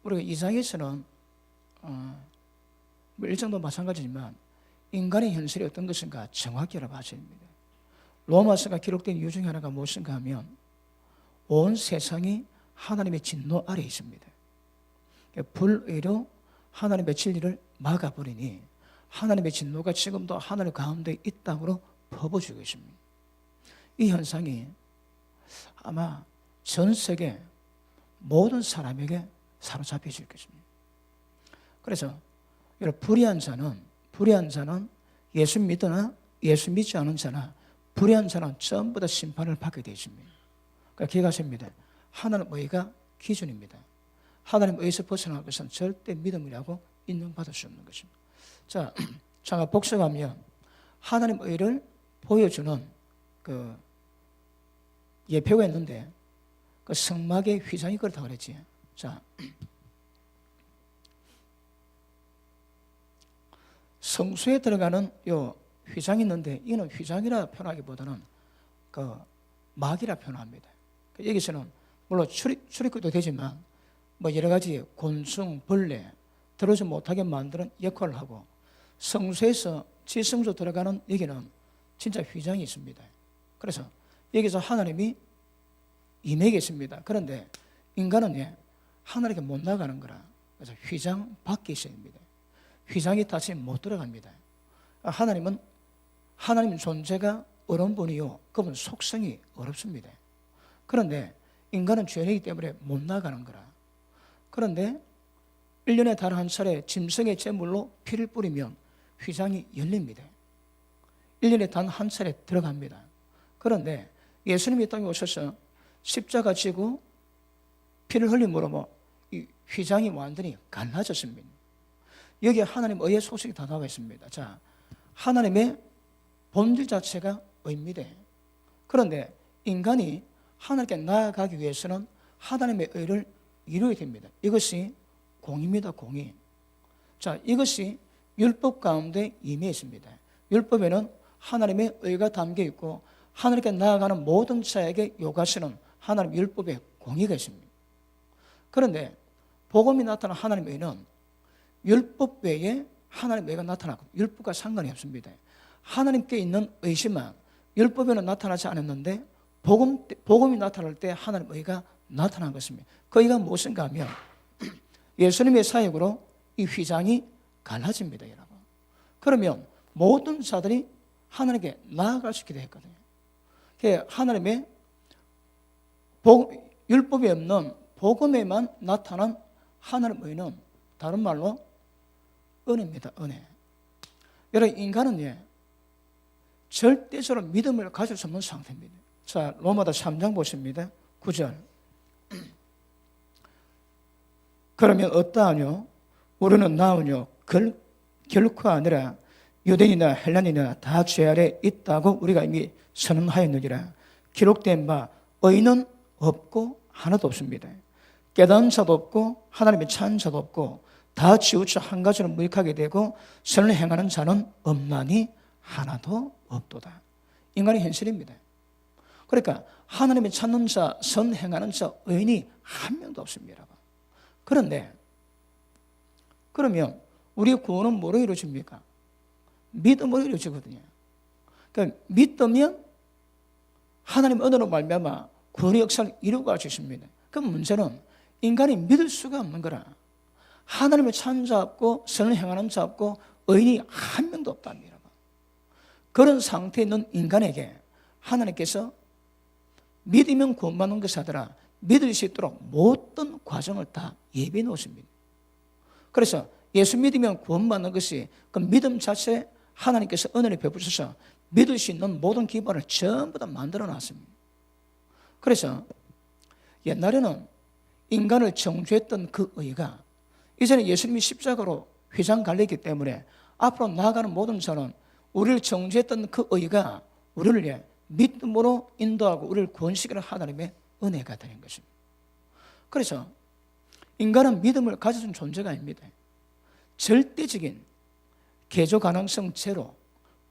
우리가 이상에서는 뭐 일정도 마찬가지지만 인간의 현실이 어떤 것인가 정확히 알아봐야 됩니다. 로마서가 기록된 이유 중에 하나가 무엇인가 하면 온 세상이 하나님의 진노 아래에 있습니다. 불의로 하나님의 진리를 막아버리니 하나님의 진노가 지금도 하늘 가운데 있다고 퍼부어지고 있습니다. 이 현상이 아마 전 세계 모든 사람에게 사로잡혀질 것입니다. 그래서 여러분, 불의한 자는 예수 믿으나 예수 믿지 않은 자나 불의한 자는 전부 다 심판을 받게 되어 있습니다. 그러니까 기억하십니다. 하나님 의가 기준입니다. 하나님 의에서 벗어난 것은 절대 믿음이라고 인정받을 수 없는 것입니다. 자, 잠깐 복습하면 하나님 의를 보여주는 그 예표가 있는데 그 성막의 휘장이 그렇다고 그랬지. 자, 성소에 들어가는 요 휘장이 있는데 이는 휘장이라 표현하기보다는 그 막이라 표현합니다. 여기서는 물론 출입구도 되지만 뭐 여러 가지 곤충, 벌레 들어오지 못하게 만드는 역할을 하고 성소에서 지성소 들어가는 여기는 진짜 휘장이 있습니다. 그래서 여기서 하나님이 임해 계십니다. 그런데 인간은 하나님께 못 나가는 거라. 그래서 휘장 밖에 있어야 됩니다. 휘장이 다시 못 들어갑니다. 하나님 존재가 어려운 분이요. 그분 속성이 어렵습니다. 그런데 인간은 죄이기 때문에 못 나가는 거라. 그런데 1년에 단 한 차례 짐승의 제물로 피를 뿌리면 휘장이 열립니다. 1년에 단 한 차례 들어갑니다. 그런데 예수님이 이 땅에 오셔서 십자가 지고 피를 흘림으로 이 휘장이 완전히 갈라졌습니다. 여기에 하나님 의의 소식이 다 나와 있습니다. 자, 하나님의 본질 자체가 의입니다. 그런데 인간이 하나님께 나아가기 위해서는 하나님의 의를 이루어야 됩니다. 이것이 공의입니다. 공의. 자, 이것이 율법 가운데 임해 있습니다. 율법에는 하나님의 의가 담겨 있고 하나님께 나아가는 모든 자에게 요구하시는 하나님 율법의 공의가 있습니다. 그런데 복음이 나타난 하나님의 의는 율법 외에 하나님의 의가 나타나고 율법과 상관이 없습니다. 하나님께 있는 의지만 율법에는 나타나지 않았는데 복음이 나타날 때 하나님의 의가 나타난 것입니다. 그 의가 무엇인가 하면 예수님의 사역으로 이 휘장이 갈라집니다. 여러분. 그러면 모든 자들이 하나님께 나아갈 수 있게 되었거든요. 하나님의 율법이 없는 복음에만 나타난 하나님의 의는 다른 말로 은혜입니다. 은혜. 여러분, 인간은 절대적으로 믿음을 가질 수 없는 상태입니다. 자, 로마서 3장 보십니다. 9절. 그러면 어떠하뇨? 우리는 나으뇨? 결코 아니라 유대인이나 헬라인이나 다 죄 아래 있다고 우리가 이미 선언하였느니라. 기록된 바 의인은 없고 하나도 없습니다. 깨달은 자도 없고 하나님의 찾는 자도 없고 다 치우쳐 한 가지로 무익하게 되고 선을 행하는 자는 없나니 하나도 없도다. 인간의 현실입니다. 그러니까 하나님의 찾는 자, 선 행하는 자, 의인이 한 명도 없습니다. 그런데 그러면 우리의 구원은 뭐로 이루어집니까? 믿음으로 이루어지거든요. 그러니까 믿으면 하나님 은혜로 말미암아 구원의 역사를 이루고 갈 수 있습니다. 그 문제는 인간이 믿을 수가 없는 거라. 하나님을 찾는 자 없고 선을 행하는 자 없고 의인이 한 명도 없답니다. 그런 상태에 있는 인간에게 하나님께서 믿으면 구원받는 것이 아니라 믿을 수 있도록 모든 과정을 다 예비해 놓으십니다. 그래서 예수 믿으면 구원받는 것이 그 믿음 자체에 하나님께서 은혜를 베푸셔서 믿을 수 있는 모든 기반을 전부 다 만들어 놨습니다. 그래서 옛날에는 인간을 정죄했던 그 의가 이제는 예수님이 십자가로 휘장 갈렸기 때문에 앞으로 나아가는 모든 자는 우리를 정죄했던 그 의가 우리를 믿음으로 인도하고 우리를 구원시키는 하나님의 은혜가 되는 것입니다. 그래서 인간은 믿음을 가져준 존재가 아닙니다. 절대적인 개조 가능성 제로,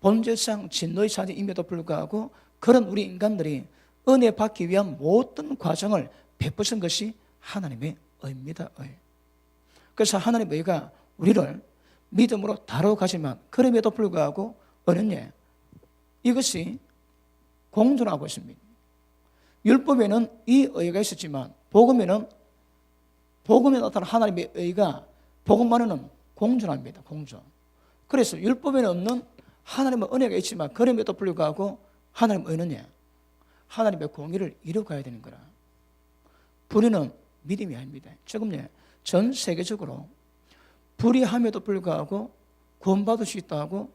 본질상 진노의 자녀임에도 불구하고 그런 우리 인간들이 은혜 받기 위한 모든 과정을 베푸신 것이 하나님의 의입니다. 의. 그래서 하나님의 의가 우리를 믿음으로 다뤄가지만 그럼에도 불구하고 어느냐 이것이 공존하고 있습니다. 율법에는 이 의가 있었지만 복음에 나타난 하나님의 의가 복음만은 공존합니다. 공존. 그래서 율법에는 없는 하나님의 은혜가 있지만 그럼에도 불구하고 하나님의 의는요 하나님의 공의를 이루어가야 되는 거라. 불의는 믿음이 아닙니다. 지금 전 세계적으로 불의함에도 불구하고 구원받을 수 있다고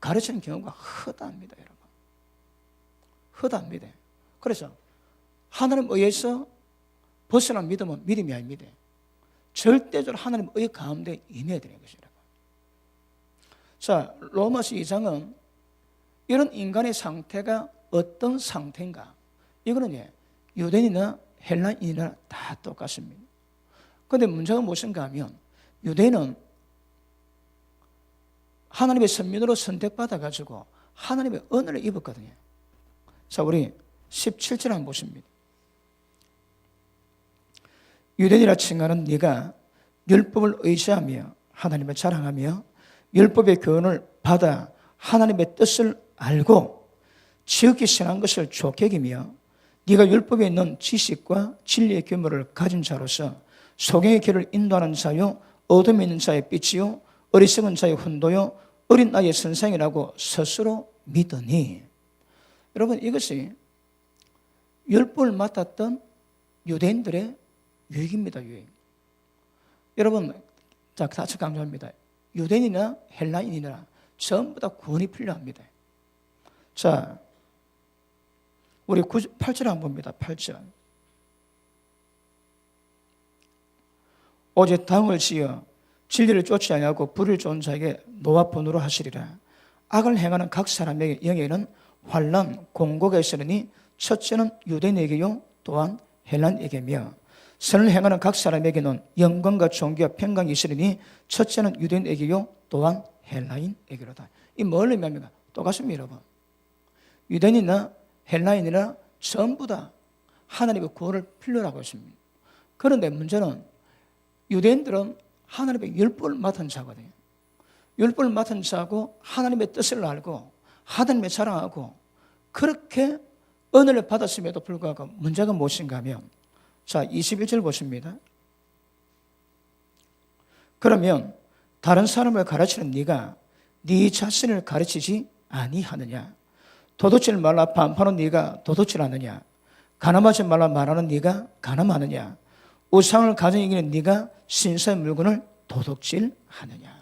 가르치는 경우가 허다합니다. 여러분. 허다합니다. 그래서 하나님 의에서 벗어난 믿음은 믿음이 아닙니다. 절대적으로 하나님 의 가운데 임해야 되는 것이라고. 자, 로마서 2장은 이런 인간의 상태가 어떤 상태인가? 이거는 유대인이나 헬라인이나 다 똑같습니다. 그런데 문제가 무엇인가 하면 유대인은 하나님의 선민으로 선택받아가지고 하나님의 은혜를 입었거든요. 자, 우리 17절 한번 보십니다. 유대인이라 칭하는 네가 율법을 의지하며 하나님을 자랑하며 율법의 교훈을 받아 하나님의 뜻을 알고 지극히 선한 것을 좋게 여기며 네가 율법에 있는 지식과 진리의 규모를 가진 자로서 소경의 길을 인도하는 자요 어둠에 있는 자의 빛이요 어리석은 자의 훈도요 어린 나이의 선생이라고 스스로 믿으니. 여러분, 이것이 율법을 맡았던 유대인들의 유익입니다. 유익. 여러분, 자, 다시 강조합니다. 유대인이나 헬라인이나 전부 다 구원이 필요합니다. 자, 우리 8절 한번 봅니다. 8절. 오직 당을 지어 진리를 쫓지 아니하고 불을 쫓는 자에게 노와 분노로 하시리라. 악을 행하는 각 사람에게 영에는 환난, 공고가 있으니 첫째는 유대인에게요 또한 헬라인에게며 선을 행하는 각 사람에게는 영광과 존귀와 평강이 있으니 첫째는 유대인에게요 또한 헬라인에게로다. 이 뭘 의미합니까? 똑같습니다, 여러분. 유대인이나 헬라인이나 전부 다 하나님의 구원을 필요로 하고 있습니다. 그런데 문제는 유대인들은 하나님의 율법을 맡은 자거든요. 율법을 맡은 자고 하나님의 뜻을 알고 하나님의 자랑하고 그렇게 은혜를 받았음에도 불구하고 문제가 무엇인가 하면 자, 21절 보십니다. 그러면 다른 사람을 가르치는 네가 네 자신을 가르치지 아니하느냐? 도둑질 말라 반파는 네가 도둑질하느냐? 가늠하지 말라 말하는 네가 가늠하느냐? 우상을 가져 이기는 네가 신사의 물건을 도둑질하느냐?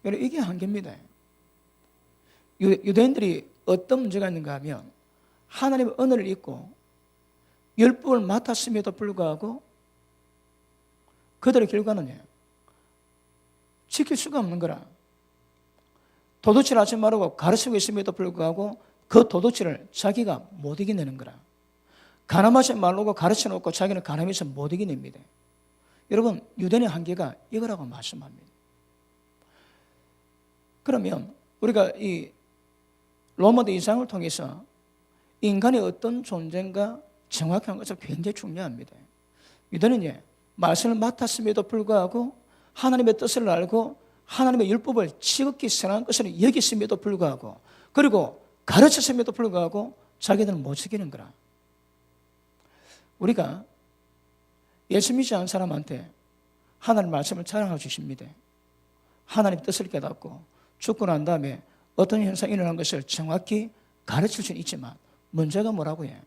이게 한계입니다. 유대인들이 어떤 문제가 있는가 하면 하나님의 은혜를 잊고 율법을 맡았음에도 불구하고 그들의 결과는 지킬 수가 없는 거라. 도둑질 하지 말라고 가르치고 있음에도 불구하고 그 도둑질을 자기가 못 이겨내는 거라. 가늠하지 말라고 가르쳐 놓고 자기는 가늠해서 못 이겨냅니다. 여러분, 유대인의 한계가 이거라고 말씀합니다. 그러면 우리가 이 로마서 2장을 통해서 인간의 어떤 존재인가 정확한 것은 굉장히 중요합니다. 유대인은 말씀을 맡았음에도 불구하고 하나님의 뜻을 알고 하나님의 율법을 지극히 선한 것을 여겼음에도 불구하고 그리고 가르쳤음에도 불구하고 자기들은 못 지키는 거라. 우리가 예수 믿지 않은 사람한테 하나님 말씀을 자랑해 주십니다. 하나님 뜻을 깨닫고 죽고 난 다음에 어떤 현상이 일어난 것을 정확히 가르칠 수는 있지만 문제가 뭐라고 해?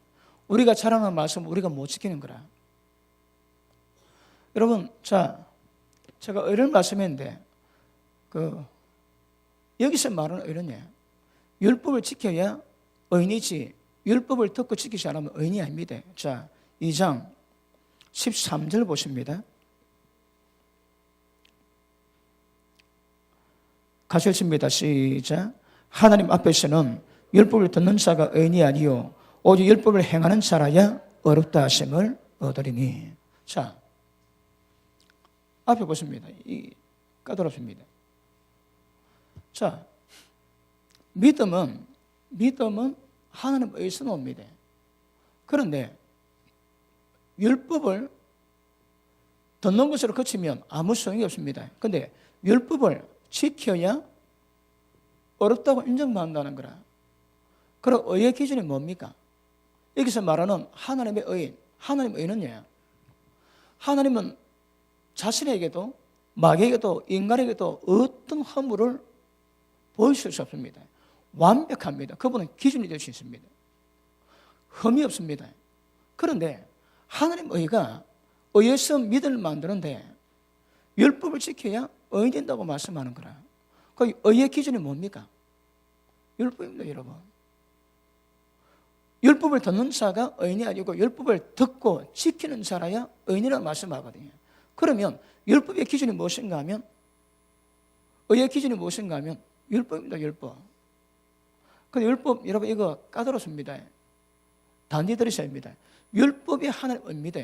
우리가 자랑하는 말씀을 우리가 못 지키는 거라. 여러분, 자, 제가 의를 말씀했는데 여기서 말하는 의는 율법을 지켜야 의인이지 율법을 듣고 지키지 않으면 의인이 아닙니다. 자, 2장 13절 보십니다. 같이 읽습니다. 시작. 하나님 앞에서는 율법을 듣는 자가 의인이 아니요 오직 율법을 행하는 자라야 어렵다 하심을 얻으리니. 자, 앞에 보십니다. 이 까다롭습니다. 자, 믿음은 하나님 의에서 옵니다. 그런데 율법을 듣는 것으로 그치면 아무 소용이 없습니다. 그런데 율법을 지켜야 어렵다고 인정받는다는 거라. 그럼 의의 기준이 뭡니까? 여기서 말하는 하나님의 의, 하나님의 의는요, 하나님은 자신에게도 마귀에게도 인간에게도 어떤 허물을 보이실 수 없습니다. 완벽합니다. 그분은 기준이 될 수 있습니다. 흠이 없습니다. 그런데 하나님 의가 의에서 믿음을 만드는데 율법을 지켜야 의인 된다고 말씀하는 거라. 그 의의 기준이 뭡니까? 율법입니다, 여러분. 율법을 듣는 자가 의인이 아니고 율법을 듣고 지키는 자라야 의인이라고 말씀하거든요. 그러면 율법의 기준이 무엇인가 하면, 의의 기준이 무엇인가 하면 율법입니다, 율법. 근데 율법, 여러분 이거 까다롭습니다. 단디 들으셔야 합니다. 율법이 하나의 의입니다.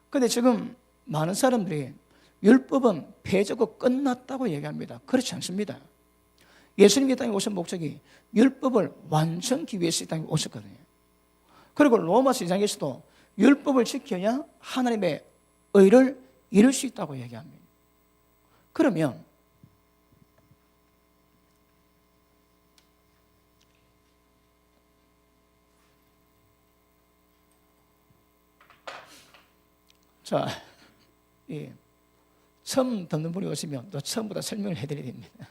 근데 지금 많은 사람들이 율법은 폐지고 끝났다고 얘기합니다. 그렇지 않습니다. 예수님이 이 땅에 오신 목적이 율법을 완성하기 위해서 이 땅에 오셨거든요. 그리고 로마서 2장에서도 율법을 지켜야 하나님의 의를 이룰 수 있다고 얘기합니다. 그러면 자, 처음 듣는 분이 오시면 또 처음부터 설명을 해드려야 됩니다.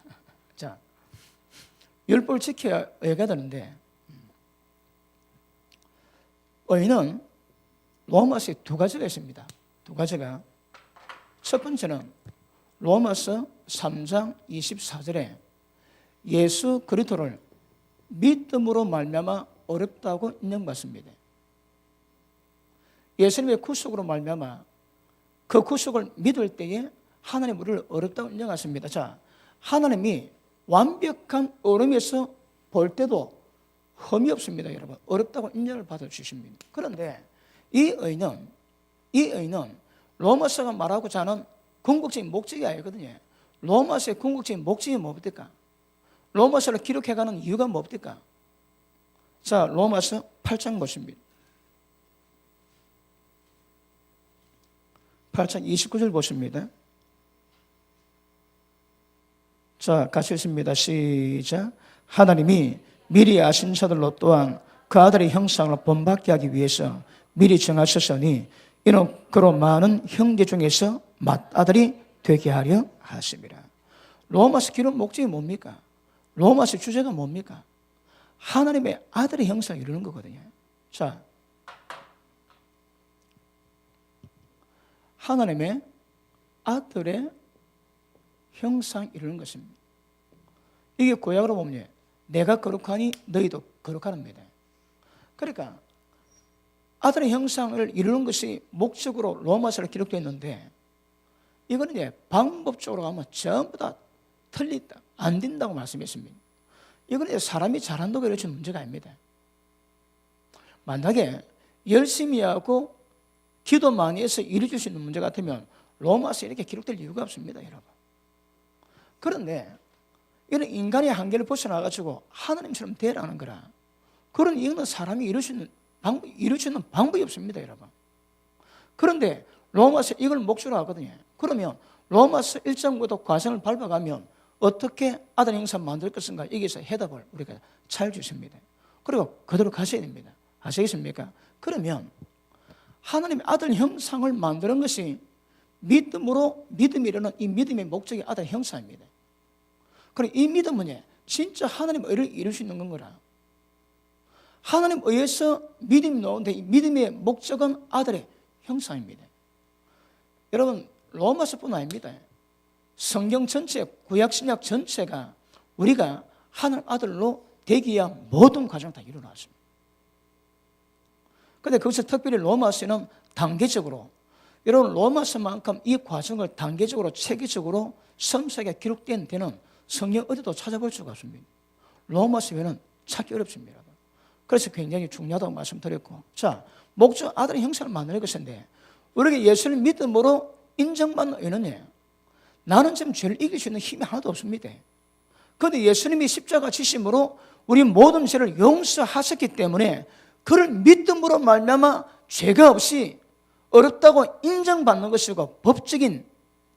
자, 율법을 지켜야 의가 되는데, 의는 로마서에 두 가지가 있습니다. 두 가지가. 첫 번째는 로마서 3장 24절에 예수 그리스도를 믿음으로 말미암아 어렵다고 인정받습니다. 예수님의 구속으로 말미암아 그 구속을 믿을 때에 하나님 우리를 어렵다고 인정하십니다. 자, 하나님이 완벽한 어려움에서 볼 때도 흠이 없습니다, 여러분. 어렵다고 인정을 받아주십니다. 그런데 이 의는 로마서가 말하고자 하는 궁극적인 목적이 아니거든요. 로마서의 궁극적인 목적이 뭡니까? 로마서를 기록해가는 이유가 뭡니까? 자, 로마서 8장 보십니다. 8장 29절 보십니다. 자, 같이 읽습니다. 시작. 하나님이 미리 아신 자들로 또한 그 아들의 형상을 본받게 하기 위해서 미리 정하셨으니 이는 그로 많은 형제 중에서 맏아들이 되게 하려 하심이라. 로마서 기록 목적이 뭡니까? 로마서 주제가 뭡니까? 하나님의 아들의 형상을 이루는 거거든요. 자, 하나님의 아들의 형상 이루는 것입니다. 이게 구약으로 보면 내가 거룩하니 너희도 거룩하랍니다. 그러니까 아들의 형상을 이루는 것이 목적으로 로마서에 기록되어 있는데, 이거는 이제 방법적으로 가면 전부 다 틀리다, 안 된다고 말씀했습니다. 이거는 사람이 잘한다고 이루어지는 문제가 아닙니다. 만약에 열심히 하고 기도 많이 해서 이루어질 수 있는 문제 같으면 로마서에 이렇게 기록될 이유가 없습니다, 여러분. 그런데 이런 인간의 한계를 벗어나가지고 하나님처럼 되라는 거라. 그런 이유는 사람이 이룰 수 있는 방법이 없습니다, 여러분. 그런데 로마서 이걸 목적으로 하거든요. 그러면 로마서 1장부터 과정을 밟아가면 어떻게 아들 형상 만들 것인가, 여기서 해답을 우리가 잘 주십니다. 그리고 그대로 가셔야 됩니다. 아시겠습니까? 그러면 하나님의 아들 형상을 만드는 것이 믿음이라는 이 믿음의 목적이 아들 형상입니다. 그럼 이 믿음은 진짜 하나님의 의를 이룰 수 있는 건 거라. 하나님 의에서 믿음이 나오는데 이 믿음의 목적은 아들의 형상입니다. 여러분, 로마서뿐 아닙니다. 성경 전체, 구약 신약 전체가 우리가 하나님 아들로 되기 위한 모든 과정을 다 이루어놨습니다. 그런데 거기서 특별히 로마서는 단계적으로, 여러분 로마서만큼 이 과정을 단계적으로 체계적으로 섬세하게 기록된 데는 성경 어디도 찾아볼 수가 없습니다. 로마서 외에는 찾기 어렵습니다. 그래서 굉장히 중요하다고 말씀드렸고, 자, 목적 아들의 형상을 만드는 것인데 우리가 예수를 믿음으로 인정받는 의는 나는 지금 죄를 이길 수 있는 힘이 하나도 없습니다. 그런데 예수님이 십자가 지심으로 우리 모든 죄를 용서하셨기 때문에 그를 믿음으로 말미암아 죄가 없이 어렵다고 인정받는 것이고 법적인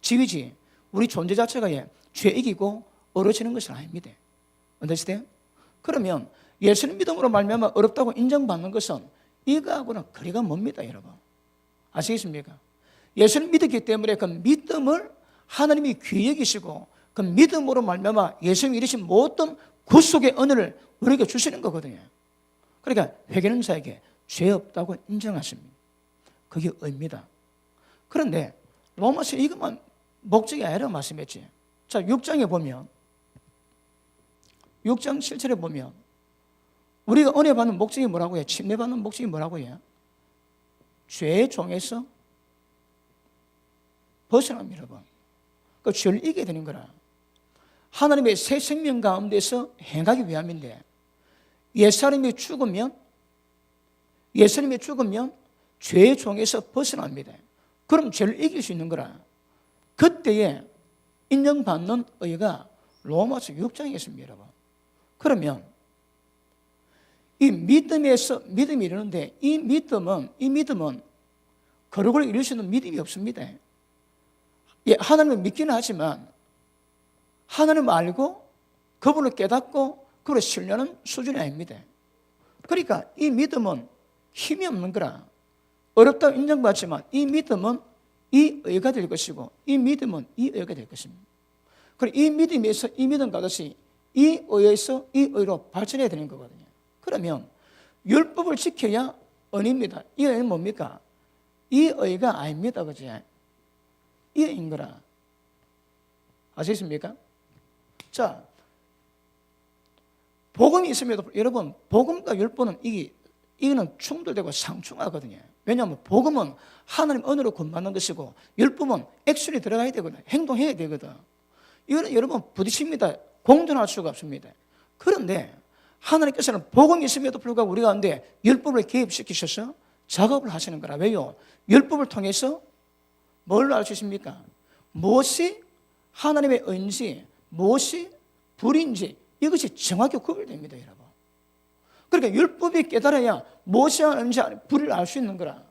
지위지 우리 존재 자체가 죄이기고 어려지는 것은 아닙니다. 어떠시대요? 그러면 예수님 믿음으로 말미암아 어렵다고 인정받는 것은 이거하고는 거리가 멉니다, 여러분. 아시겠습니까? 예수님 믿었기 때문에 그 믿음을 하나님이 귀히 여기시고 그 믿음으로 말미암아 예수님이 이루신 모든 구속의 은혜를 우리에게 주시는 거거든요. 그러니까 회개하는 자에게 죄 없다고 인정하십니다. 그게 의미다. 그런데 로마서 이것만 목적이 아니라고 말씀했지. 자, 6장에 보면 6장 7절에 보면 우리가 은혜 받는 목적이 뭐라고 해요? 침례 받는 목적이 뭐라고 해요? 죄의 종에서 벗어납니다, 여러분. 그 죄를 이기게 되는 거라. 하나님의 새 생명 가운데서 행하기 위함인데 예수님이 죽으면 죄의 종에서 벗어납니다. 그럼 죄를 이길 수 있는 거라. 그때에 인정받는 의가 로마서 6장에 있습니다, 여러분. 그러면 이 믿음에서 믿음이 이르는데 이 믿음은 거룩을 이룰 수 있는 믿음이 없습니다. 하나님을 믿기는 하지만 하나님을 알고 그분을 깨닫고 그분을 신뢰하는 수준이 아닙니다. 그러니까 이 믿음은 힘이 없는 거라. 어렵다고 인정받지만 이 믿음은 이 의가 될 것이고 이 믿음은 이 의가 될 것입니다. 그리고 이 믿음에서 이 믿음 가듯이 이 의에서 이 의로 발전해야 되는 거거든요. 그러면 율법을 지켜야 은입니다. 이 의는 뭡니까? 이 의가 아닙니다. 그지? 이 의인 거라. 아시겠습니까? 자, 복음이 있음에도 여러분 복음과 율법은 이거는 충돌되고 상충하거든요. 왜냐하면 복음은 하나님 은혜로 구원받는 것이고 율법은 액션이 들어가야 되거든. 행동해야 되거든. 이거는 여러분 부딪힙니다. 공존할 수가 없습니다. 그런데 하나님께서는 복음이 있음에도 불구하고 우리 가운데 율법을 개입시키셔서 작업을 하시는 거라. 왜요? 율법을 통해서 뭘 알 수 있습니까? 무엇이 하나님의 은지, 무엇이 불인지 이것이 정확히 구별됩니다, 여러분. 그러니까 율법이 깨달아야 무엇이 하나님인지 불을 알 수 있는 거라.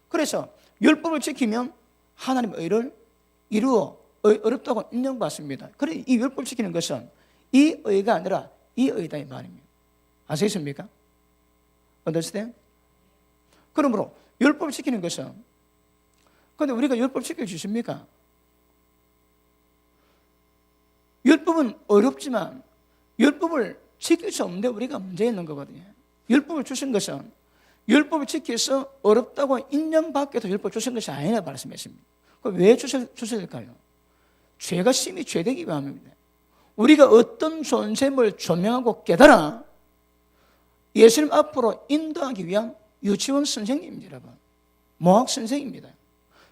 그래서 율법을 지키면 하나님의 의를 이루어 어렵다고 인정받습니다. 그런데 이 율법을 지키는 것은 이 의가 아니라 이 의다 이 말입니다. 아시겠습니까? understand? 그러므로 율법을 지키는 것은 그런데 우리가 율법 지킬 수 있습니까? 율법은 어렵지만 율법을 지킬 수 없는데 우리가 문제 있는 거거든요. 율법을 주신 것은 율법을 지켜서 어렵다고 인정받게 해서 율법을 주신 것이 아니라 말씀했습니다. 왜 주셔야 될까요? 죄가 심히 죄되기 위함입니다. 우리가 어떤 존재임을 조명하고 깨달아 예수님 앞으로 인도하기 위한 유치원 선생님입니다, 여러분. 모학 선생입니다.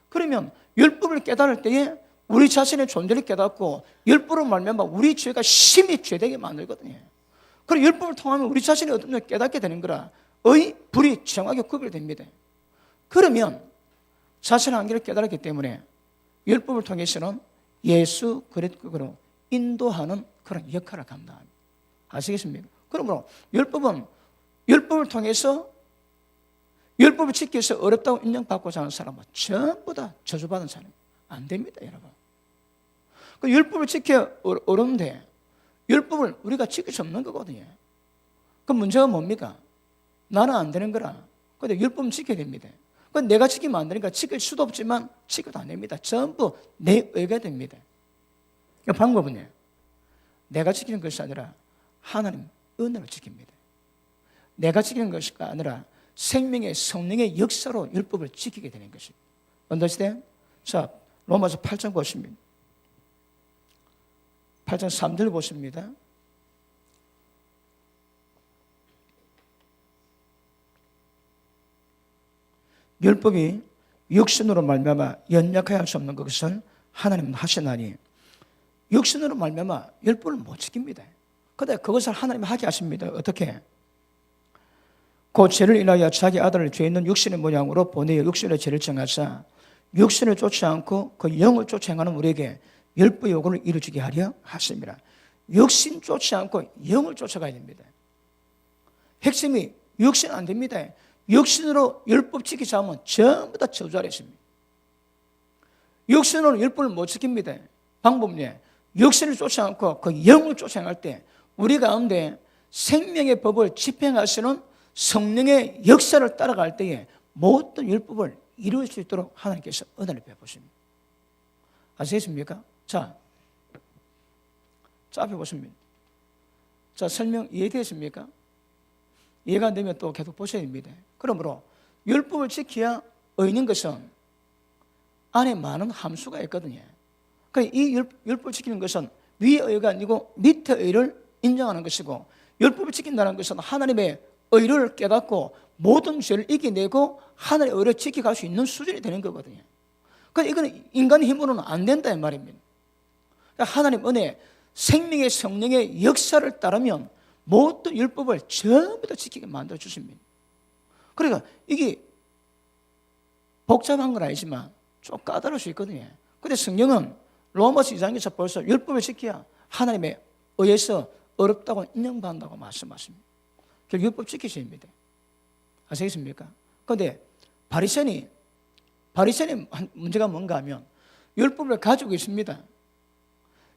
그러면 율법을 깨달을 때에 우리 자신의 존재를 깨닫고 율법으로 말미암아 우리 죄가 심히 죄되게 만들거든요. 그리고 율법을 통하면 우리 자신의 어떤 걸 깨닫게 되는 거라 의, 불이 정확하게 구별됩니다. 그러면 자신의 한계를 깨달았기 때문에 율법을 통해서는 예수 그리스도로 인도하는 그런 역할을 감당합니다. 아시겠습니까? 그러므로 율법을 통해서 율법을 지켜서 어렵다고 인정받고자 하는 사람은 전부 다 저주받은 사람 안 됩니다, 여러분. 그 율법을 지켜 어려운데 율법을 우리가 지킬 수 없는 거거든요. 그 문제가 뭡니까? 나는 안 되는 거라. 그런데 율법은 지켜야 됩니다. 그 내가 지키면 안 되니까 지킬 수도 없지만 지켜도 안 됩니다. 전부 내 의가 됩니다. 그 방법은요, 내가 지키는 것이 아니라 하나님 은혜를 지킵니다. 내가 지키는 것이 아니라 생명의 성령의 역사로 율법을 지키게 되는 것입니다. understand? 자, 로마서 8장 보십니다. 8장 3절 보십니다. 율법이 육신으로 말미암아 연약하여 할 수 없는 것을 하나님은 하시나니 육신으로 말미암아 율법을 못 지킵니다. 그런데 그것을 하나님이 하게 하십니다. 어떻게? 그 죄를 인하여 자기 아들을 죄 있는 육신의 모양으로 보내어 육신의 죄를 정하사 육신을 쫓지 않고 그 영을 쫓아 행하는 우리에게 율법의 요구를 이루어지게 하려 하십니다. 육신 쫓지 않고 영을 쫓아가야 됩니다. 핵심이 육신 안 됩니다. 육신으로 율법 지키자 하면 전부 다 저주 아래 있습니다. 육신으로 율법을 못 지킵니다. 방법은요, 육신을 쫓지 않고 그 영을 쫓아갈 때 우리 가운데 생명의 법을 집행하시는 성령의 역사를 따라갈 때에 모든 율법을 이룰 수 있도록 하나님께서 은혜를 베푸십니다. 아시겠습니까? 자, 앞에 보십니다. 자, 설명 이해되십니까? 이해가 안 되면 또 계속 보셔야 됩니다. 그러므로 율법을 지켜야 의인 것은 안에 많은 함수가 있거든요. 그러니까 이 율법을 지키는 것은 위의 의가 아니고 밑의 의를 인정하는 것이고, 율법을 지킨다는 것은 하나님의 의를 깨닫고 모든 죄를 이겨내고 하나님의 의를 지켜갈 수 있는 수준이 되는 거거든요. 그러니까 이건 인간의 힘으로는 안 된다 이 말입니다. 그러니까 하나님 은혜, 생명의 성령의 역사를 따르면 모든 율법을 전부 다 지키게 만들어 주십니다. 그러니까 이게 복잡한 건 아니지만 좀 까다로울 수 있거든요. 그런데 성경은 로마서 2장에서 벌써 율법을 지켜야 하나님의 의해서 어렵다고 인정받는다고 말씀하십니다. 결국 율법 지키셔야 됩니다. 아시겠습니까? 그런데 바리새인의 문제가 뭔가 하면 율법을 가지고 있습니다.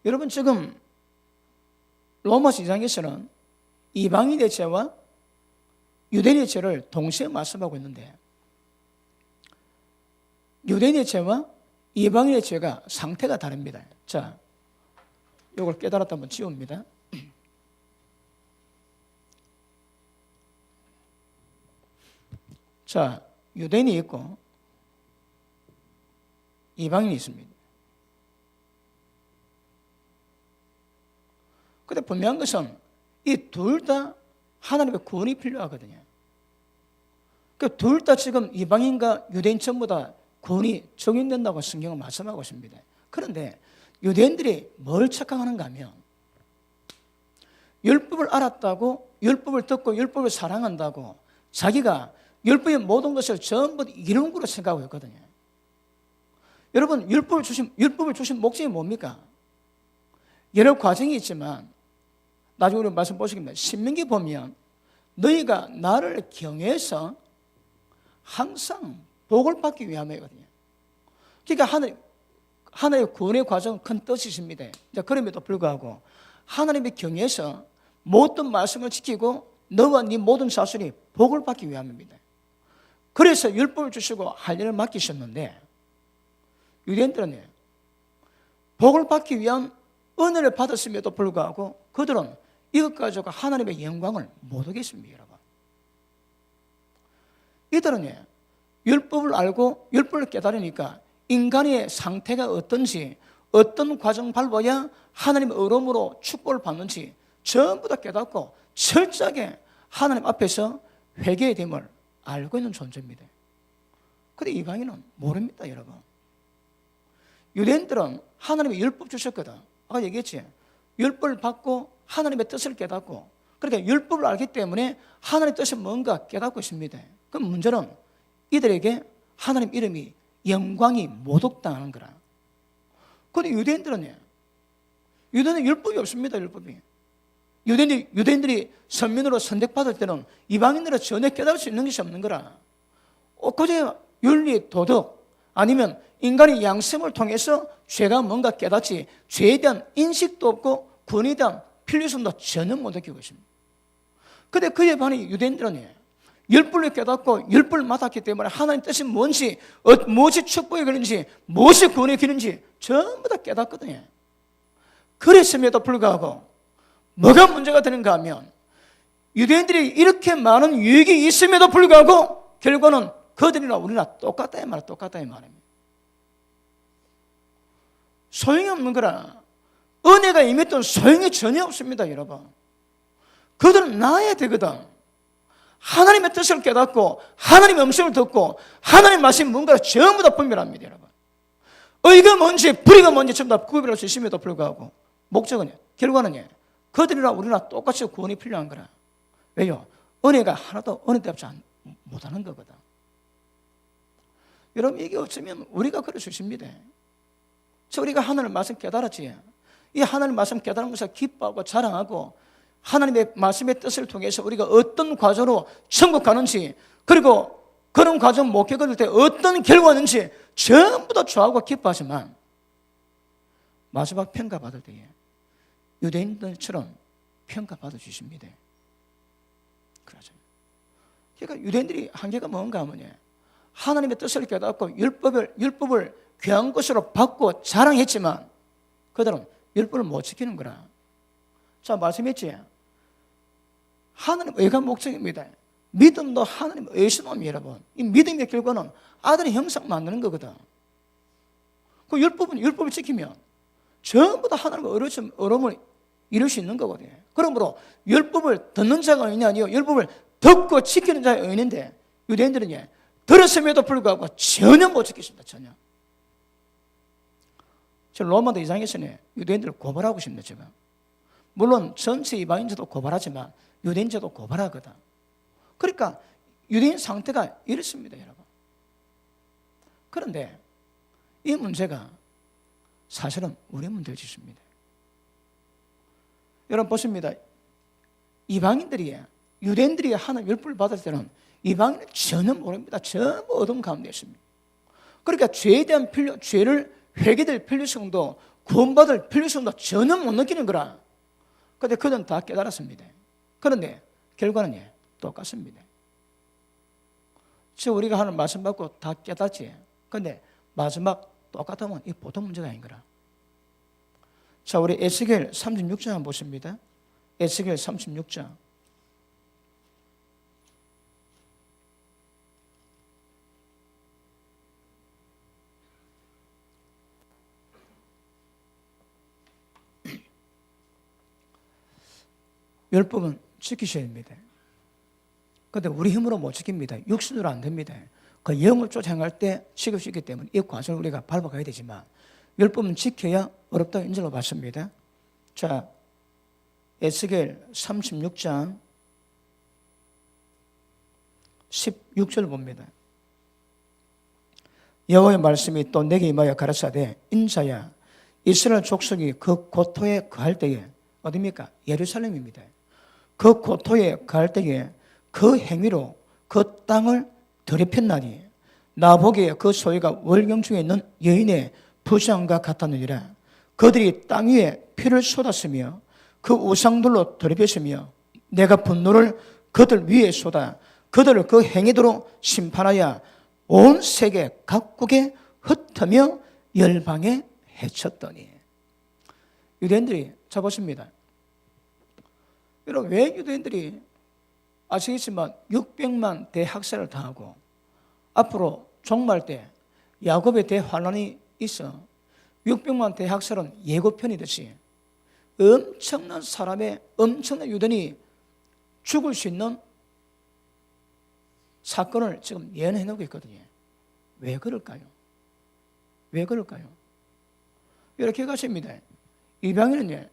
여러분, 지금 로마서 2장에서는 이방인의 죄와 유대인의 죄를 동시에 말씀하고 있는데, 유대인의 죄와 이방인의 죄가 상태가 다릅니다. 자, 이걸 깨달았다 한번 지웁니다. 자, 유대인이 있고 이방인이 있습니다. 그런데 분명한 것은 이 둘 다 하나님의 구원이 필요하거든요. 그 둘 다 지금 이방인과 유대인 전부 다 구원이 적용된다고 성경은 말씀하고 있습니다. 그런데 유대인들이 뭘 착각하는가 하면 율법을 알았다고, 율법을 듣고 율법을 사랑한다고 자기가 율법의 모든 것을 전부 이룬 거로 생각하고 있거든요. 여러분, 율법을 주신 목적이 뭡니까? 여러 과정이 있지만 나중에 우리 말씀 보시겠습니다. 신명기 보면 너희가 나를 경외해서 항상 복을 받기 위함이거든요. 그러니까 하나님의 구원의 과정은 큰 뜻이십니다. 그럼에도 불구하고 하나님의 경외에서 모든 말씀을 지키고 너와 네 모든 자손이 복을 받기 위함입니다. 그래서 율법을 주시고 할 일을 맡기셨는데, 유대인들은 복을 받기 위한 은혜를 받았음에도 불구하고 그들은 이것 가지고 하나님의 영광을 못 오겠습니다. 여러분, 이들은 율법을 알고 율법을 깨달으니까 인간의 상태가 어떤지, 어떤 과정 밟아야 하나님의 의로움으로 축복을 받는지 전부 다 깨닫고 철저하게 하나님 앞에서 회개의 됨을 알고 있는 존재입니다. 그런데 이방인은 모릅니다. 여러분, 유대인들은 하나님의 율법 주셨거든. 아까 얘기했지, 율법을 받고 하나님의 뜻을 깨닫고, 그러니까 율법을 알기 때문에 하나님의 뜻이 뭔가 깨닫고 있습니다. 그럼 문제는 이들에게 하나님 이름이 영광이 모독당하는 거라. 그런데 유대인들은 율법이 없습니다. 율법이. 유대인들이 선민으로 선택받을 때는 이방인들은 전혀 깨달을 수 있는 것이 없는 거라. 그저 윤리, 도덕 아니면 인간의 양심을 통해서 죄가 뭔가 깨닫지 죄에 대한 인식도 없고 구원에 대한 필요성도 전혀 못 느끼고 있습니다. 그런데 그에 반해 유대인들은 율법을 깨닫고 율법을 맡았기 때문에 하나님 뜻이 뭔지, 무엇이 축복의 길인지, 무엇이 구원의 길인지 전부 다 깨닫거든요. 그랬음에도 불구하고 뭐가 문제가 되는가 하면 유대인들이 이렇게 많은 유익이 있음에도 불구하고 결과는 그들이나 우리나 똑같다 이 말이야. 똑같다 이 말입니다. 소용이 없는 거라. 은혜가 임했던 소용이 전혀 없습니다. 여러분, 그들은 나아야 되거든. 하나님의 뜻을 깨닫고 하나님의 음성을 듣고 하나님의 말씀이 뭔가 전부 다 분별합니다. 여러분, 의가 뭔지 불의가 뭔지 전부 다 구별할 수 있음에도 불구하고 목적은, 결과는 그들이나 우리나 똑같이 구원이 필요한 거라. 왜요? 은혜가 하나도 은혜답지 못하는 거거든. 여러분, 이게 없으면 우리가 그럴 수 있습니다. 우리가 하나님의 말씀 깨달았지, 이 하나님의 말씀 깨달은 것을 기뻐하고 자랑하고 하나님의 말씀의 뜻을 통해서 우리가 어떤 과정으로 천국 가는지, 그리고 그런 과정 못 겪을 때 어떤 결과는지 전부 다 좋아하고 기뻐하지만 마지막 평가받을 때에 유대인들처럼 평가받아 주십니다. 그러죠. 그러니까 유대인들이 한계가 뭔가 하면 하나님의 뜻을 깨닫고 율법을 귀한 것으로 받고 자랑했지만 그들은 율법을 못 지키는 거라. 자, 말씀했지. 하나님 의가 목적입니다. 믿음도 하나님 의심함이 여러분. 이 믿음의 결과는 아들의 형상 만드는 거거든. 그 율법을 지키면 전부 다 하나님의 어려움을 이룰 수 있는 거거든요. 그러므로 율법을 듣는 자가 의인이 아니요 율법을 듣고 지키는 자가 의인인데 유대인들은 들었음에도 불구하고 전혀 못 지켰습니다. 전혀. 저 로마도 2장에서는 유대인들을 고발하고 싶네 제가. 물론 전체 이방인들도 고발하지만 유대인들도 고발하거든. 그러니까 유대인 상태가 이렇습니다, 여러분. 그런데 이 문제가 사실은 우리 문제를 짓습니다. 여러분 보십니다. 이방인들이 유대인들이 하나님 율법을 받을 때는 이방인은 전혀 모릅니다. 전부 어둠 가운데 있습니다. 그러니까 죄에 대한 죄를 회개될 필요성도 구원받을 필요성도 전혀 못 느끼는 거라. 그런데 그들은 다 깨달았습니다. 그런데 결과는 똑같습니다. 즉 우리가 하는 말씀 받고 다 깨닫지. 그런데 마지막 똑같으면 이 보통 문제가 아닌 거라. 자, 우리 에스겔 36장 한번 보십니다. 에스겔 36장. 율법은 지키셔야 됩니다. 그런데 우리 힘으로 못 지킵니다. 육신으로 안 됩니다. 그 영을 쫓아 행할 때 지킬 수 있기 때문에 이 과정을 우리가 밟아가야 되지만 율법은 지켜야 어렵다고 인정을 받습니다. 자, 에스겔 36장 16절 봅니다. 여호와의 말씀이 또 내게 임하여 가라사대 인자야 이스라엘 족속이 그 고토에 거할 때에 어디입니까? 예루살렘입니다. 그 고토에 거할 때에 그 행위로 그 땅을 더럽혔나니 나 보기에 그 소유가 월경중에 있는 여인의 부장과 같았느니라. 그들이 땅 위에 피를 쏟았으며 그 우상들로 더럽혔으며 내가 분노를 그들 위에 쏟아 그들을 그 행위대로 심판하여 온 세계 각국에 흩으며 열방에 해쳤더니. 유대인들이 잡으십니다. 여러분 왜 유대인들이 아시겠지만 600만 대학살을 당하고 앞으로 종말 때 야곱의 대환란이 있어 600만 대학살은 예고편이듯이 엄청난 사람의 엄청난 유대인이 죽을 수 있는 사건을 지금 예언해 놓고 있거든요. 왜 그럴까요? 왜 그럴까요? 이렇게 가십니다. 이방인은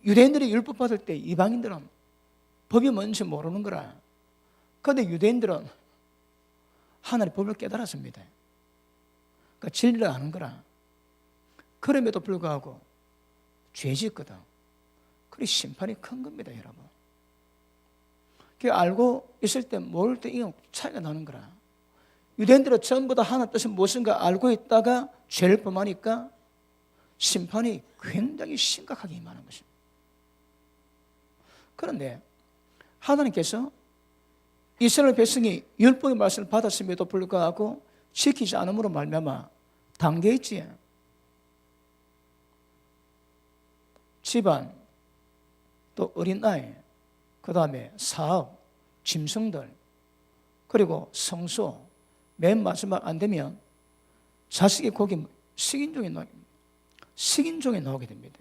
유대인들이 율법 받을 때 이방인들은 법이 뭔지 모르는 거라. 그런데 유대인들은 하나님의 법을 깨달았습니다. 그러니까 진리를 아는 거라. 그럼에도 불구하고 죄 짓거든. 그래 심판이 큰 겁니다, 여러분. 그 알고 있을 때 모를 때 이건 차이가 나는 거라. 유대인들은 전부 다 하나님 뜻이 무엇인가 알고 있다가 죄를 범하니까 심판이 굉장히 심각하게 임하는 것입니다. 그런데 하나님께서 이스라엘 백성이 율법의 말씀을 받았음에도 불구하고 지키지 않음으로 말미암아 단계있지. 집안, 또 어린 아이, 그 다음에 사업, 짐승들, 그리고 성소, 맨 마지막 안 되면 자식의 고기 식인종에 나오게 됩니다.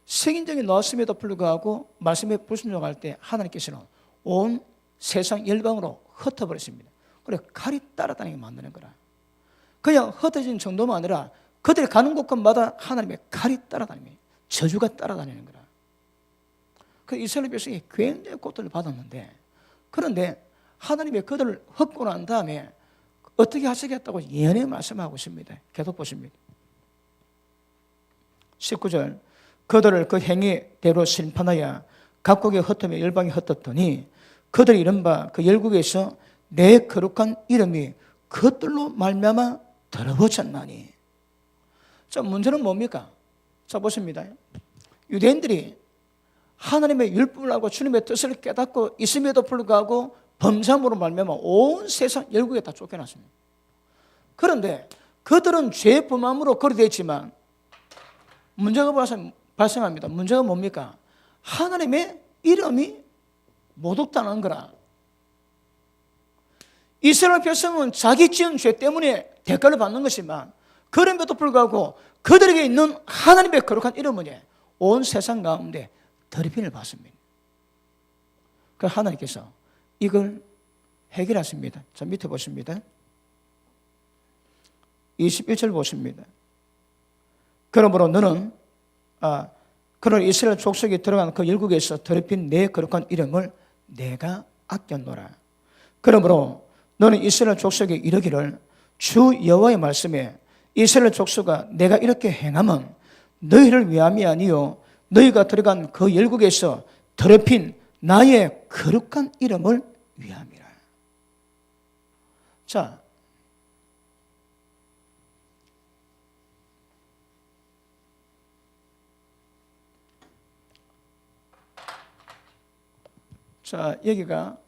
식인종이 나왔음에도 불구하고 말씀에 불순종할 때 하나님께서는 온 세상 열방으로 흩어버렸습니다. 그래 칼이 따라다니게 만드는 거라. 그냥 흩어진 정도만 아니라 그들이 가는 곳마다 하나님의 칼이 따라다닙니다. 저주가 따라다니는 거라. 그 이스라엘 백성이 굉장히 고통을 받았는데, 그런데 하나님이 그들을 흩고 난 다음에 어떻게 하시겠다고 예언의 말씀하고 있습니다. 계속 보십니다. 19절 그들을 그 행위대로 심판하여 각국의 흩으며 열방이 흩었더니 그들이 이른바 그 열국에서 내 거룩한 이름이 그들로 말미암아 더러워졌나니. 자, 문제는 뭡니까? 자, 보십니다. 유대인들이 하나님의 율법을 알고 주님의 뜻을 깨닫고 있음에도 불구하고 범죄함으로 말미암아 온 세상 열국에 다 쫓겨났습니다. 그런데 그들은 죄 범함으로 거리되어 있지만 문제가 발생합니다. 문제가 뭡니까? 하나님의 이름이 모독당한 거라. 이스라엘 백성은 자기 지은 죄 때문에 대가를 받는 것이지만 그럼에도 불구하고 그들에게 있는 하나님의 거룩한 이름은 온 세상 가운데 더럽힘을 받습니다. 그 하나님께서 이걸 해결하십니다. 자, 밑에 보십니다. 21절 보십니다. 그러므로 너는 그런 이스라엘 족속에 들어간 그 열국에서 더럽힌 내 거룩한 이름을 내가 아꼈노라. 그러므로 너는 이스라엘 족속에 이르기를 주 여호와의 말씀에 이스라엘 족속아 내가 이렇게 행함은 너희를 위함이 아니요 너희가 들어간 그 열국에서 더럽힌 나의 거룩한 이름을 위함이라. 자, 여기가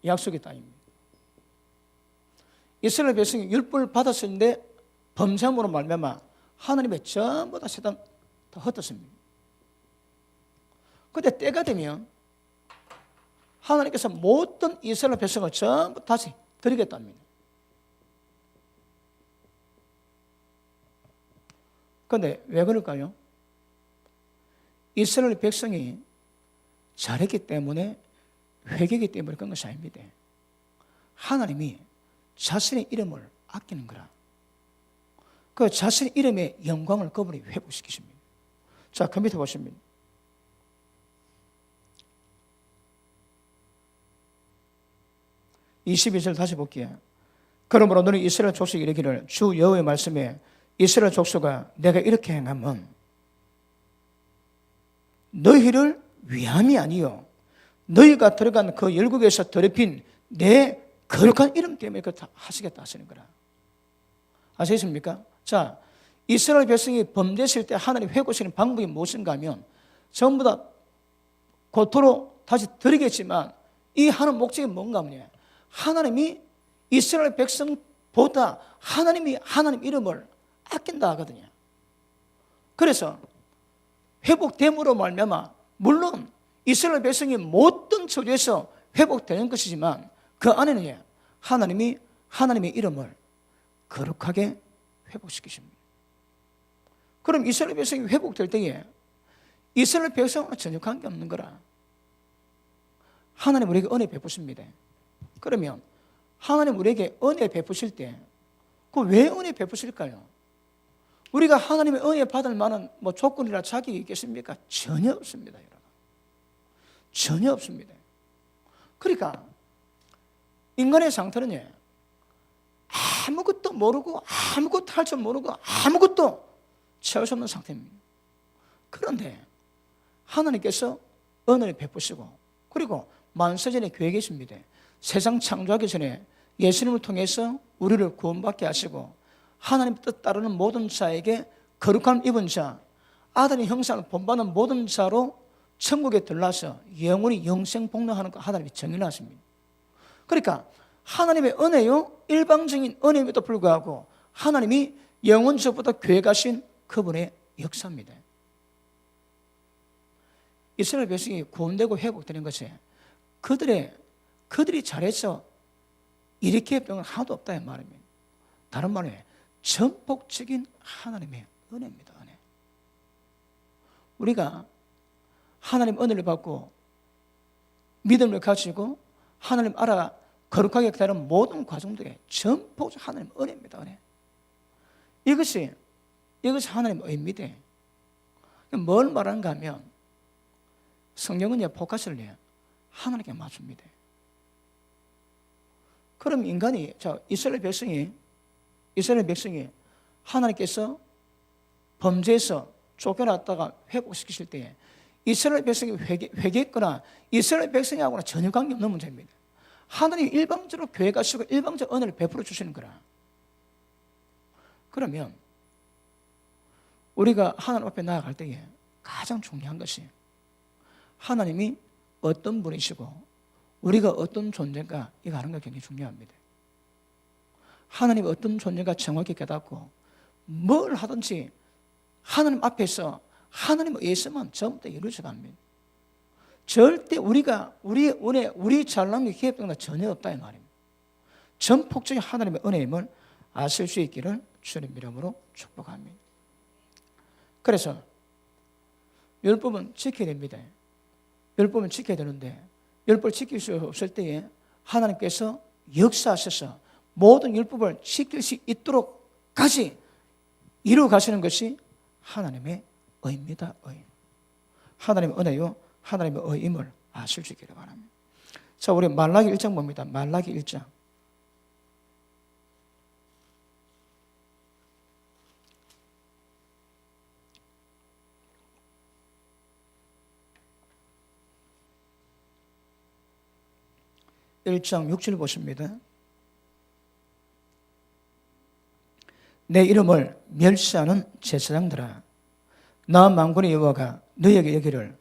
약속의 땅입니다. 이스라엘 백성이 율법을 받았었는데 범죄함으로 말미암아 하나님의 전부 다 세상 다 흩었습니다. 그런데 때가 되면 하나님께서 모든 이스라엘 백성을 전부 다시 드리겠답니다. 그런데 왜 그럴까요? 이스라엘 백성이 잘했기 때문에 회개했기 때문에 그런 것이 아닙니다. 하나님이 자신의 이름을 아끼는 거라. 그 자신의 이름의 영광을 그분이 회복시키십니다. 자, 그 밑에 보십니다. 22절 다시 볼게요. 그러므로 너는 이스라엘 족속이 이르기를 주 여호와의 말씀에 이스라엘 족속아 내가 이렇게 행하면 너희를 위함이 아니요 너희가 들어간 그 열국에서 더럽힌 내 거룩한 이름 때문에 그렇다 하시겠다 하시는 거라. 아시겠습니까? 자, 이스라엘 백성이 범죄했을 때 하나님 회복시키는 방법이 무엇인가 하면 전부 다 고토로 다시 드리겠지만 이 하는 목적이 뭔가 하면 하나님이 이스라엘 백성보다 하나님이 하나님 이름을 아낀다 하거든요. 그래서 회복됨으로 말미암아 물론 이스라엘 백성이 모든 처지에서 회복되는 것이지만 그 안에는 하나님이 하나님의 이름을 거룩하게 회복시키십니다. 그럼 이스라엘 백성이 회복될 때에 이스라엘 백성과 전혀 관계없는 거라. 하나님 우리에게 은혜 베푸십니다. 그러면 하나님 우리에게 은혜 베푸실 때 그 왜 은혜 베푸실까요? 우리가 하나님의 은혜 받을 만한 조건이나 자격이 있겠습니까? 전혀 없습니다. 여러분. 전혀 없습니다. 그러니까 인간의 상태는 아무것도 모르고 아무것도 할 줄 모르고 아무것도 채울 수 없는 상태입니다. 그런데 하나님께서 은혜를 베푸시고 그리고 만세전에 계획이십니다. 세상 창조하기 전에 예수님을 통해서 우리를 구원받게 하시고 하나님 뜻 따르는 모든 자에게 거룩함 입은 자, 아들의 형상을 본받는 모든 자로 천국에 들어와서 영원히 영생 복락하는 거 하나님이 정해놨습니다. 그러니까 하나님의 은혜요 일방적인 은혜임에도 불구하고 하나님이 영원전부터 계획하신 그분의 역사입니다. 이스라엘 백성이 구원되고 회복되는 것에 그들이 잘해서 이렇게 병은 하나도 없다 이 말입니다. 다른 말로 전폭적인 하나님의 은혜입니다. 은혜. 우리가 하나님 은혜를 받고 믿음을 가지고 하나님 알아 거룩하게 되는 모든 과정들이 전폭적 하나님 은혜입니다. 은혜. 이것이 하나님 의미입니다. 뭘 말하는가 하면 성경은 포커스를 하나님께 맞춥니다. 그럼 인간이 이스라엘 백성이 하나님께서 범죄해서 쫓겨났다가 회복시키실 때에 이스라엘 백성이 회개했거나 이스라엘 백성하고는 전혀 관계없는 문제입니다. 하나님이 일방적으로 교회 가시고 일방적 은혜를 베풀어 주시는 거라. 그러면 우리가 하나님 앞에 나아갈 때에 가장 중요한 것이 하나님이 어떤 분이시고 우리가 어떤 존재인가 이거 아는 게 굉장히 중요합니다. 하나님이 어떤 존재인가 정확히 깨닫고 뭘 하든지 하나님 앞에서 하나님의 의해서만 전부 다 이루어져 갑니다. 절대 우리가 우리의 은혜, 우리 잘난 기획병은 전혀 없다 이 말입니다. 전폭적인 하나님의 은혜임을 아실 수 있기를 주님 이름으로 축복합니다. 그래서 율법은 지켜야 됩니다. 율법은 지켜야 되는데 율법을 지킬 수 없을 때에 하나님께서 역사하셔서 모든 율법을 지킬 수 있도록까지 이루어 가시는 것이 하나님의 의입니다. 의. 하나님의 은혜요 하나님의 의임을 아실 수 있기를 바랍니다. 자, 우리 말라기 1장 봅니다. 말라기 1장. (1장) 6절 보십니다. 내 이름을 멸시하는 제사장들아, 나 만군의 여호와가 너희에게 이르기를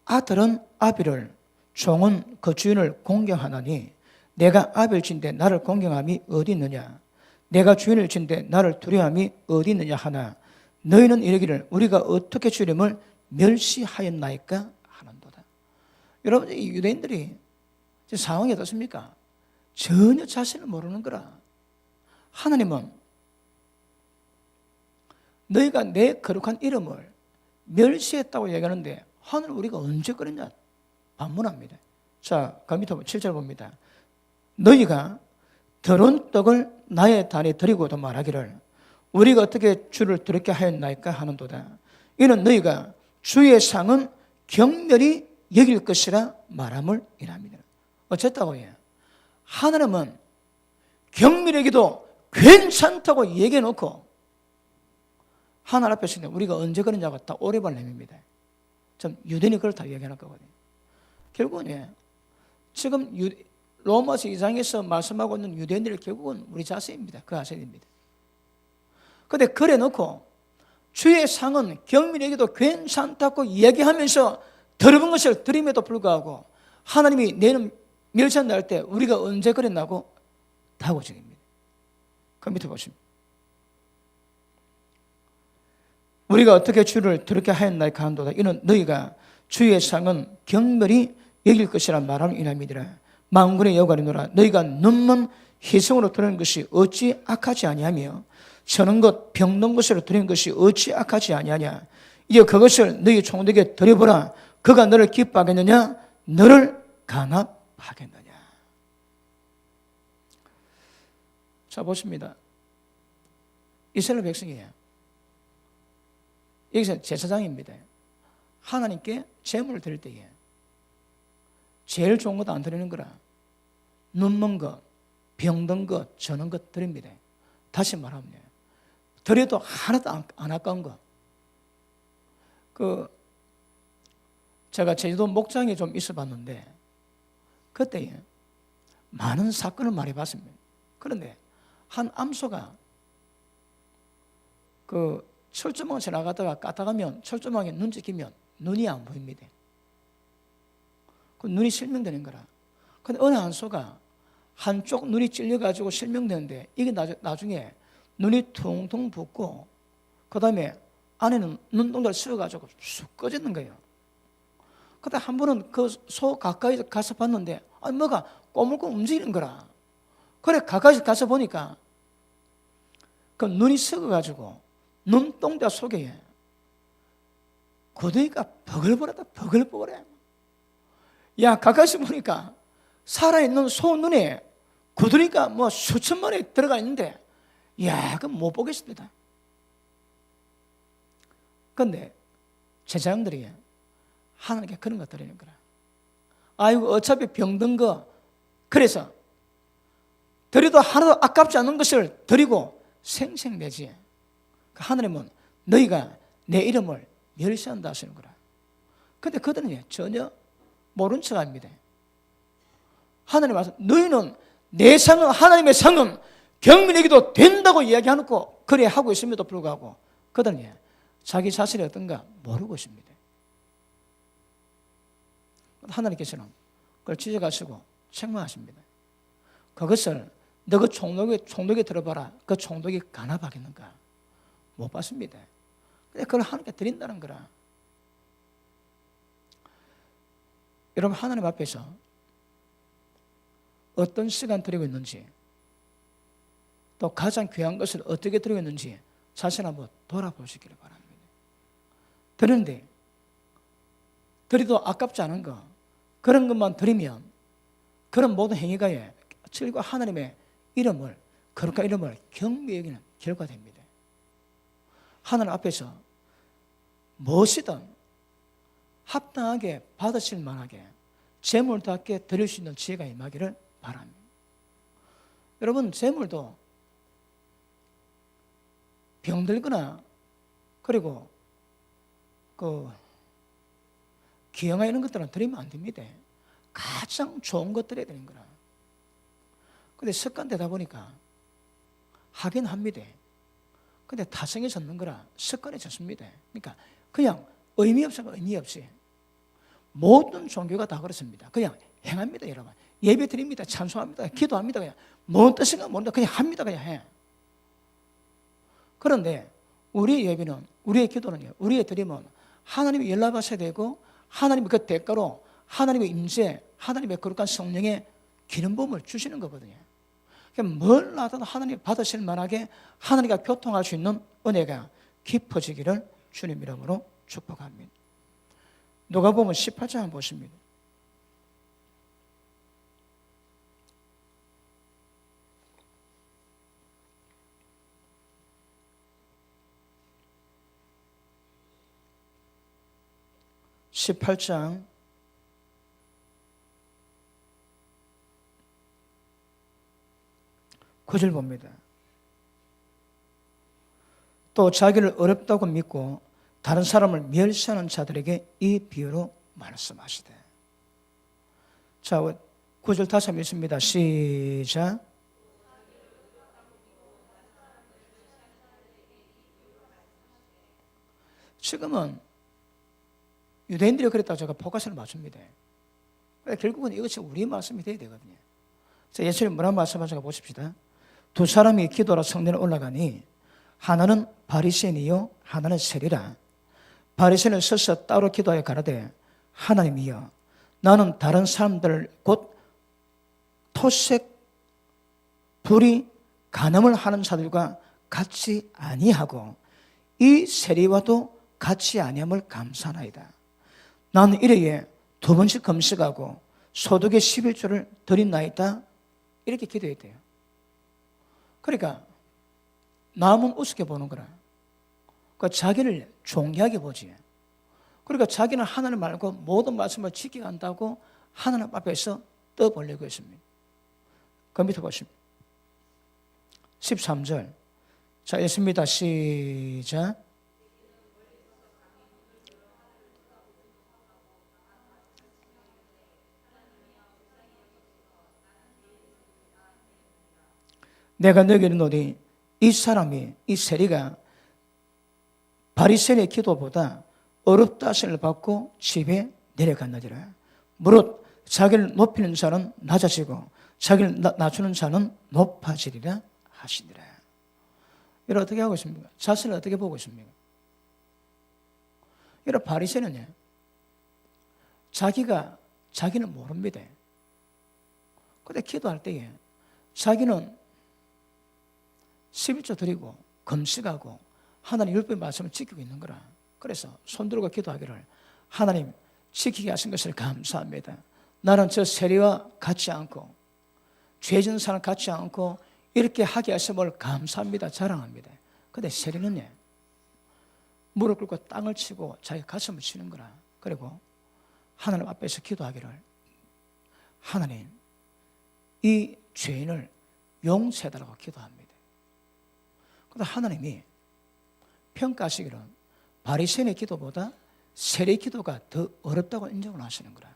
아들은 아비를 종은 그 주인을 공경하나니 내가 아비를 친데 나를 공경함이 어디 있느냐, 내가 주인을 친데 나를 두려움이 어디 있느냐 하나 너희는 이르기를 우리가 어떻게 주 이름을 멸시하였나이까 하는도다. 여러분, 이 유대인들이 상황이 어떻습니까? 전혀 자신을 모르는 거라. 하나님은 너희가 내 거룩한 이름을 멸시했다고 얘기하는데 하늘 우리가 언제 그랬냐 반문합니다. 자, 그 밑에 7절 봅니다. 너희가 더러운 떡을 나의 단에 드리고도 말하기를 우리가 어떻게 주를 더럽게 하였나이까 하는도다. 이는 너희가 주의 상은 경멸히 여길 것이라 말함을 이랍니다. 어쨌다고 해요? 하나님은 경멸에게도 괜찮다고 얘기해놓고 하나님 앞에 우리가 언제 그러냐고 다 오래발 내밉니다. 좀 유대인이 그렇다고 얘기할 거거든요. 결국은 지금 로마서 2장에서 말씀하고 있는 유대인들이 결국은 우리 자세입니다. 그 아세입니다. 그런데 그래 놓고 주의 상은 경민에게도 괜찮다고 얘기하면서 더러운 것을 드림에도 불구하고 하나님이 내는 멸시한다 할 때 우리가 언제 그랬나고 다고적입니다. 그 밑에 보십니다. 우리가 어떻게 주를 더럽게 하였나이까 한도다. 이는 너희가 주의 상은 경멸히 여길 것이라 말하는 이남이니라. 만군의 여호와니노라. 너희가 눈먼 희생으로 드리는 것이 어찌 악하지 아니하며 저는 것 병든 것으로 드리는 것이 어찌 악하지 아니하냐. 이제 그것을 너희 총독에게 드려보라. 그가 너를 기뻐하겠느냐 너를 간합하겠느냐. 자, 보십니다. 이스라엘 백성이에요. 여기서 제사장입니다. 하나님께 제물을 드릴 때에 제일 좋은 것도 안 드리는 거라. 눈먼 것, 병든 것, 저는 것 드립니다. 다시 말하면 드려도 하나도 안 아까운 것. 제가 제주도 목장에 좀 있어봤는데 그때 많은 사건을 말해봤습니다. 그런데 한 암소가 철조망을 지나가다가 까딱하면 철조망에 눈 찍히면 눈이 안 보입니다. 그 눈이 실명되는 거라. 근데 어느 한 소가 한쪽 눈이 찔려가지고 실명되는데 이게 나중에 눈이 퉁퉁 붓고 그 다음에 안에는 눈동자를 씌워가지고 쑥 꺼지는 거예요. 근데 한 번은 그 소 가까이 가서 봤는데 뭐가 꼬물꼬물 움직이는 거라. 그래 가까이 가서 보니까 그 눈이 썩어가지고 눈동자 속에 고등이가 버글버글하다 버글버글해. 야, 가까이서 보니까 살아있는 소 눈에 고등이가 수천 마리 들어가 있는데 야, 그건 못 보겠습니다. 그런데 제사장들이 하나님께 그런 거 드리는 거라. 아이고 어차피 병든 거 그래서 드려도 하나도 아깝지 않은 것을 드리고 생생내지. 하나님은 너희가 내 이름을 멸시한다 하시는 거라. 근데 그들은 전혀 모른 척 합니다. 하나님 말씀, 너희는 내 상은, 하나님의 상은 경민에게도 된다고 이야기하놓고 그래 하고 있음에도 불구하고 그들은 자기 자신이 어떤가 모르고 있습니다. 하나님께서는 그걸 지적하시고 책망하십니다. 그것을 너 그 총독이 들어봐라. 그 총독이 간합하겠는가? 못 봤습니다. 근데 그걸 하나님께 드린다는 거라. 여러분, 하나님 앞에서 어떤 시간 드리고 있는지, 또 가장 귀한 것을 어떻게 드리고 있는지 자신 한번 돌아보시기를 바랍니다. 드리는데 드리도 아깝지 않은 거, 그런 것만 드리면 그런 모든 행위가 즐거워 하나님의 이름을, 거룩한 이름을 경배히 여기는 결과됩니다. 하나님 앞에서 무엇이든 합당하게 받으실 만하게 재물답게 드릴 수 있는 지혜가 임하기를 바랍니다. 여러분, 재물도 병들거나 그리고 기형아 이런 것들은 드리면 안 됩니다. 가장 좋은 것 드려야 되는 거라. 근데 습관되다 보니까 하긴 합니다. 근데 타성에 젖는 거라 습관에 젖습니다. 그러니까 그냥 의미 없이 모든 종교가 다 그렇습니다. 그냥 행합니다, 여러분. 예배 드립니다, 찬송합니다, 기도합니다. 그냥 뭔 뜻인가 모른다, 그냥 합니다, 그냥 해. 그런데 우리의 예배는, 우리의 기도는, 우리의 드림은 하나님이 연락하셔야 되고 하나님의 그 대가로 하나님의 임재, 하나님의 거룩한 성령의 기름부음을 주시는 거거든요. 그러니까 뭘 놔도 하나님 받으실 만하게 하나님과 교통할 수 있는 은혜가 깊어지기를 주님 이름으로 축복합니다. 누가복음 18장 한번 보십니다. (18장) 9절 봅니다. 또 자기를 어렵다고 믿고 다른 사람을 멸시하는 자들에게 이 비유로 말씀하시되. 자, 9절 다시 한번 읽습니다. 시작. 지금은 유대인들이 그랬다고 제가 포커스를 맞춥니다. 결국은 이것이 우리의 말씀이 되어야 되거든요. 자, 예수님 뭐라고 말씀하시는가 보십시다. 두 사람이 기도하러 성전에 올라가니 하나는 바리새인이요 하나는 세리라. 바리새인은 서서 따로 기도하여 가라되 하나님이여 나는 다른 사람들 곧 토색 불의 간음을 하는 자들과 같이 아니하고 이 세리와도 같이 아니함을 감사하나이다. 나는 일회에 2번씩 금식하고 소득의 11조를 드린나이다. 이렇게 기도해야 돼요. 그러니까 남은 우습게 보는 거라. 그러니까 자기를 존귀하게 보지. 그러니까 자기는 하나님 말고 모든 말씀을 지키게 한다고 하나님 앞에서 떠벌리고 있습니다. 그 밑에 보십니다. 13절. 자, 읽습니다. 시작. 내가 너에게 이르노니 이 사람이, 이 세리가 바리새인의 기도보다 어렵다 하심을 받고 집에 내려갔느니라. 무릇 자기를 높이는 자는 낮아지고 자기를 낮추는 자는 높아지리라 하시니라. 이걸 어떻게 하고 있습니까? 자신을 어떻게 보고 있습니까? 이런 바리새인은요, 자기는 모릅니다. 근데 기도할 때에 자기는 11조 드리고 금식하고 하나님 율법의 말씀을 지키고 있는 거라. 그래서 손들고 기도하기를 하나님 지키게 하신 것을 감사합니다. 나는 저 세리와 같지 않고 죄진 사람 같지 않고 이렇게 하게 하심을 감사합니다. 자랑합니다. 근데 세리는요, 무릎 꿇고 땅을 치고 자기 가슴을 치는 거라. 그리고 하나님 앞에서 기도하기를 하나님 이 죄인을 용서해달라고 기도합니다. 그런데 하나님이 평가하시기를 바리새인의 기도보다 세례 기도가 더 어렵다고 인정을 하시는 거라.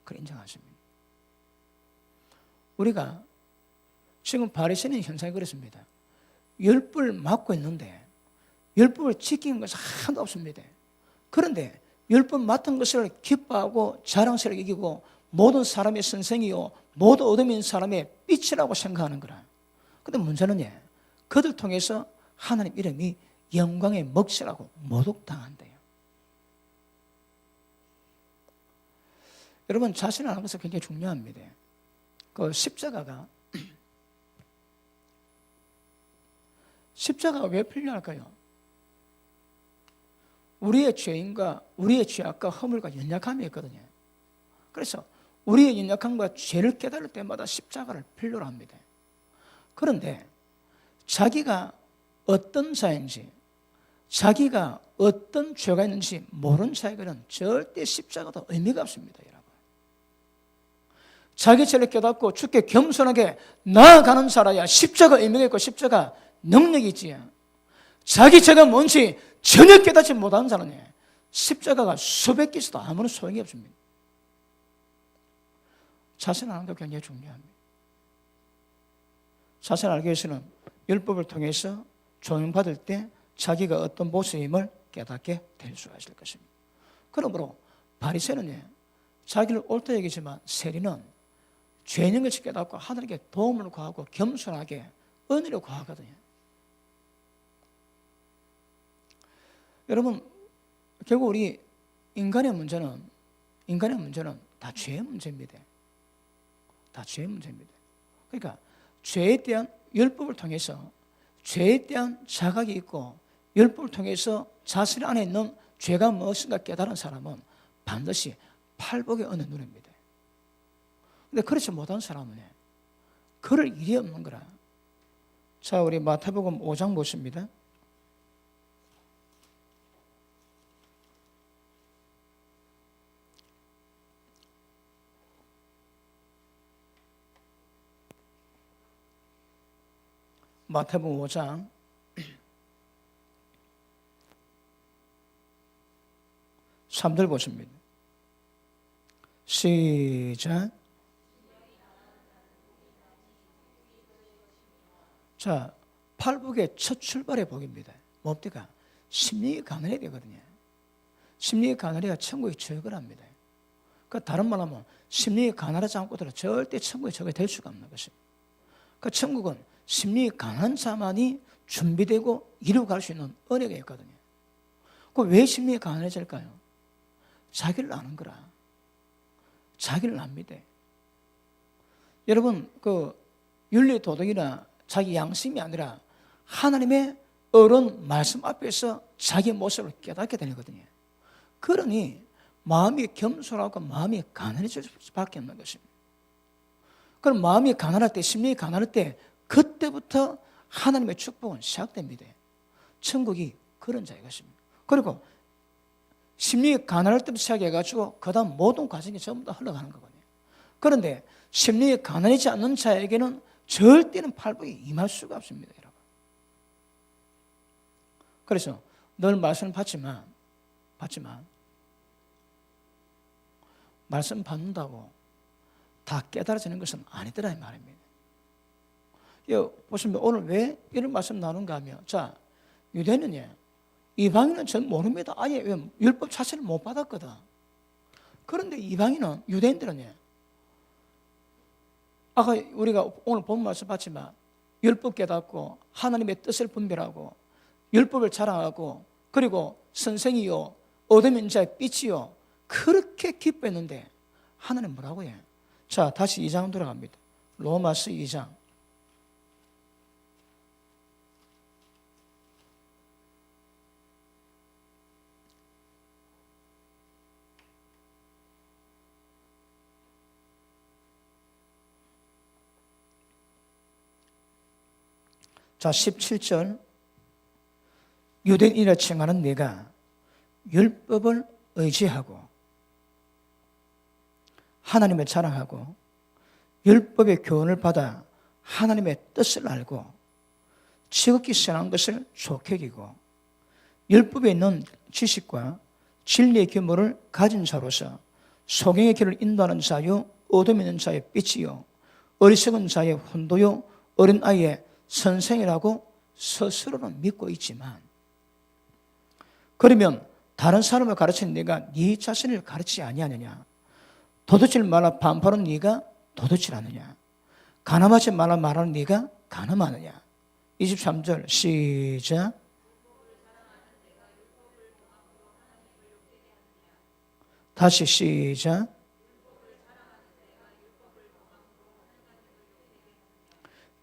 그걸 인정하십니다. 우리가 지금 바리새인의 현상이 그렇습니다. 율법을 맡고 있는데 율법을 지키는 것은 하나도 없습니다. 그런데 율법 맡은 것을 기뻐하고 자랑스럽게 여기고 모든 사람의 선생이요 모두 얻으면 사람의 빛이라고 생각하는 거라. 그런데 문제는 그들 통해서 하나님 이름이 영광의 몫이라고 모독당한대요. 여러분, 자신을 아는 것은 굉장히 중요합니다. 그 십자가가 왜 필요할까요? 우리의 죄인과 우리의 죄악과 허물과 연약함이 있거든요. 그래서 우리의 연약함과 죄를 깨달을 때마다 십자가를 필요로 합니다. 그런데 자기가 어떤 자인지, 자기가 어떤 죄가 있는지 모르는 자에게는 절대 십자가도 의미가 없습니다, 여러분. 자기 죄를 깨닫고 주께 겸손하게 나아가는 자라야 십자가 의미가 있고 십자가 능력이 있지. 자기 죄가 뭔지 전혀 깨닫지 못하는 자는 십자가가 수백 개 있어도 아무런 소용이 없습니다. 자신을 아는 게 굉장히 중요합니다. 자신을 알기 위해서는 율법을 통해서 조명받을 때 자기가 어떤 모습임을 깨닫게 될 수가 있을 것입니다. 그러므로 바리새인은 자기를 옳다 여기지만 세리는 죄 있는 것을 깨닫고 하나님께 도움을 구하고 겸손하게 은혜를 구하거든요. 여러분, 결국 우리 인간의 문제는 다 죄의 문제입니다. 다 죄의 문제입니다. 그러니까 죄에 대한 율법을 통해서 죄에 대한 자각이 있고 율법을 통해서 자신 안에 있는 죄가 무엇인가 깨달은 사람은 반드시 팔복의 은혜 누립니다. 그런데 그렇지 못한 사람은 그럴 일이 없는 거라. 자, 우리 마태복음 5장 보십니다. 마태복음 5장 3절 보십니다. 시작. 자, 팔복의 첫 출발의 복입니다. 뭡니까? 심령이 가난해야 되거든요. 심령이 가난해야 천국에 적을 합니다. 그 다른 말로 하면 심령이 가난하지 않고도 절대 천국에 적이 될 수가 없는 것입니다. 그 천국은 심령이 가난한 자만이 준비되고 이루어 갈 수 있는 은혜가 있거든요. 그 왜 심령이 가난해질까요? 자기를 아는 거라. 자기를 압니다. 여러분, 그 윤리 도덕이나 자기 양심이 아니라 하나님의 어른 말씀 앞에서 자기 모습을 깨닫게 되거든요. 그러니 마음이 겸손하고 마음이 가난해질 수밖에 없는 것입니다. 그럼 마음이 가난할 때, 심령이 가난할 때 그때부터 하나님의 축복은 시작됩니다. 천국이 그런 자의 것입니다. 그리고 심령이 가난할 때부터 시작해가지고 그 다음 모든 과정이 전부 다 흘러가는 거거든요. 그런데 심령이 가난하지 않는 자에게는 절대는 팔복이 임할 수가 없습니다, 여러분. 그래서 늘 말씀을 받지만 말씀 받는다고 다 깨달아지는 것은 아니더라 이 말입니다. 보시면 오늘 왜 이런 말씀 나눈가 하면, 자, 유대인은 이방인은 전 모릅니다. 아예 율법 자체를 못 받았거든. 그런데 이방인은, 유대인들은 아까 우리가 오늘 본 말씀 봤지만 율법 깨닫고 하나님의 뜻을 분별하고 율법을 자랑하고 그리고 선생이요 얻으면 자의 빛이요 그렇게 기뻐했는데 하나님 뭐라고 해? 자, 다시 2장 돌아갑니다. 로마서 2장. 자, 17절. 유대인이라 칭하는 네가 율법을 의지하고 하나님을 자랑하고 율법의 교훈을 받아 하나님의 뜻을 알고 지극히 선한 것을 좋게 여기고 율법에 있는 지식과 진리의 규모를 가진 자로서 소경의 길을 인도하는 자요, 어둠 있는 자의 빛이요, 어리석은 자의 혼도요, 어린아이의 선생이라고 스스로는 믿고 있지만, 그러면 다른 사람을 가르치는 네가 네 자신을 가르치지 아니하느냐? 도둑질 말라 반발하는 네가 도둑질하느냐? 간음하지 말라 말하는 네가 간음하느냐? 23절 시작. 다시 시작.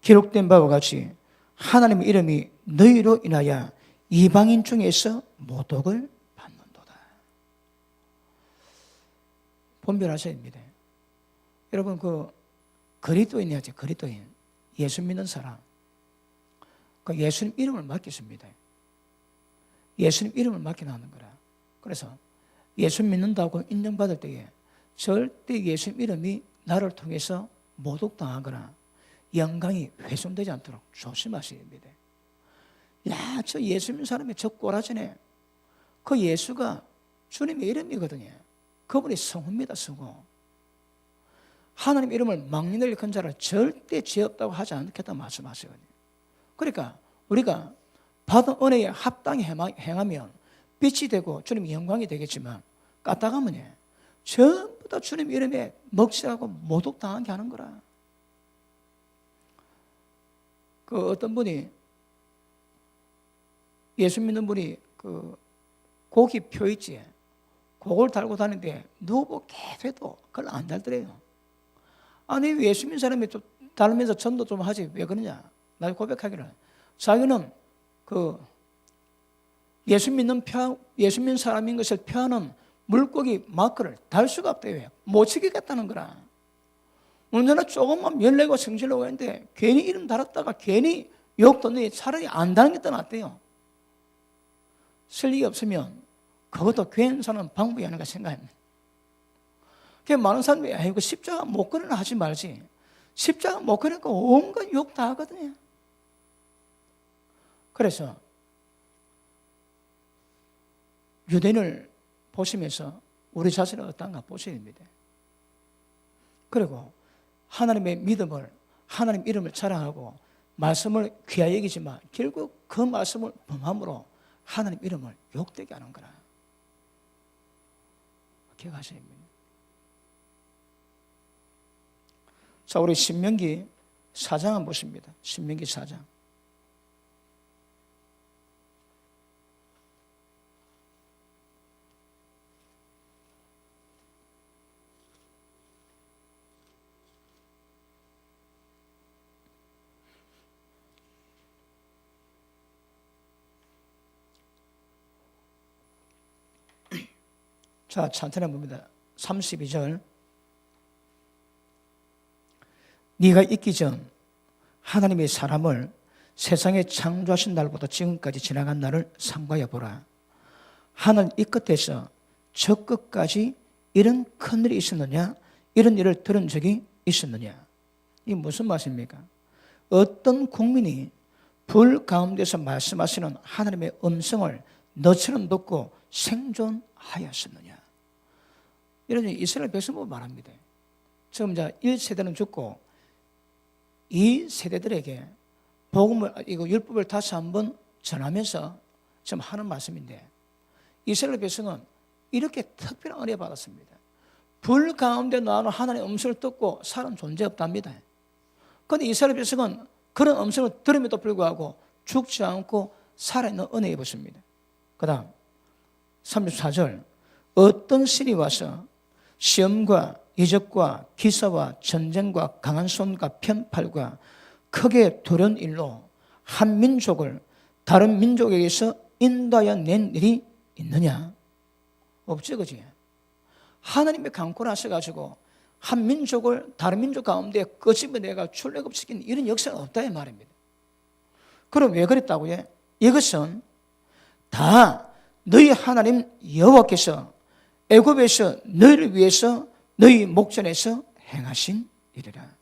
기록된 바와 같이 하나님의 이름이 너희로 인하여 이방인 중에서 모독을 받는도다. 분별하셔야 됩니다. 여러분, 그리스도인이 하죠. 그리스도인, 예수 믿는 사람, 그 예수님 이름을 맡겼습니다. 예수님 이름을 맡겨나는 거라. 그래서 예수 믿는다고 인정받을 때에 절대 예수님 이름이 나를 통해서 모독당하거나 영광이 훼손되지 않도록 조심하셔야 됩니다. 야, 저 예수 믿는 사람이 저 꼬라지네. 그 예수가 주님의 이름이거든요. 그분이 성우입니다, 성우. 하나님 이름을 막론을 일컫는 자를 절대 죄 없다고 하지 않겠다 말씀하세요. 그러니까 우리가 받은 은혜에 합당히 행하면 빛이 되고 주님의 영광이 되겠지만, 까딱하면 전부 다 주님 이름에 먹칠하고 모독당하게 하는 거라. 그 어떤 분이, 예수 믿는 분이 그 고기 표 있지, 그걸 달고 다니는데 누구 개돼도 그걸 안 달더래요. 아니, 예수 믿는 사람이 좀 달면서 전도 좀 하지 왜 그러냐? 나 고백하기를, 자기는 그 예수 믿는 사람인 것을 표하는 물고기 마크를 달 수가 없대요. 못 지키겠다는 거라. 언제나 조금만 열내고 성질내고 했는데 괜히 이름 달았다가 괜히 욕 듣니 차라리 안 다는 게 더 낫대요. 설리가 없으면 그것도 괜찮은 방법이 아닌가 생각합니다. 많은 사람들이 아이고 십자가 못 걸으나 하지 말지. 십자가 못 걸으니까 온갖 욕 다 하거든요. 그래서 유대인을 보시면서 우리 자신은 어떤가 보셔야 됩니다. 그리고 하나님의 믿음을, 하나님 이름을 자랑하고 말씀을 귀하게 여기지만 결국 그 말씀을 범함으로 하나님 이름을 욕되게 하는 거라. 기억하셔야 됩니다. 자, 우리 신명기 4장 한번 보십니다. 신명기 4장. 자, 찬탄해 봅니다. 32절. 네가 있기 전 하나님의 사람을 세상에 창조하신 날보다 지금까지 지나간 날을 상고하여 보라. 하늘 이 끝에서 저 끝까지 이런 큰 일이 있었느냐? 이런 일을 들은 적이 있었느냐? 이게 무슨 말씀입니까? 어떤 국민이 불 가운데서 말씀하시는 하나님의 음성을 너처럼 듣고 생존하였었느냐? 이런 이스라엘 백성을 말합니다. 지금 이제 1세대는 죽고 2세대들에게 복음을, 이거 율법을 다시 한번 전하면서 지금 하는 말씀인데, 이스라엘 백성은 이렇게 특별한 은혜 받았습니다. 불 가운데 나오는 하나님의 음성을 듣고 사람 존재 없답니다. 그런데 이스라엘 백성은 그런 음성을 들음에도 불구하고 죽지 않고 살아있는 은혜 입었습니다. 그 다음 34절. 어떤 신이 와서 시험과 이적과 기사와 전쟁과 강한 손과 편팔과 크게 두려운 일로 한 민족을 다른 민족에게서 인도하여 낸 일이 있느냐? 없죠, 그지? 하나님의 강권을 하셔가지고 한 민족을 다른 민족 가운데 끄집어내가 출애굽시킨 이런 역사가 없다 이 말입니다. 그럼 왜 그랬다고요? 이것은 다 너희 하나님 여호와께서 애굽에서 너희를 위해서 너희 목전에서 행하신 일이라.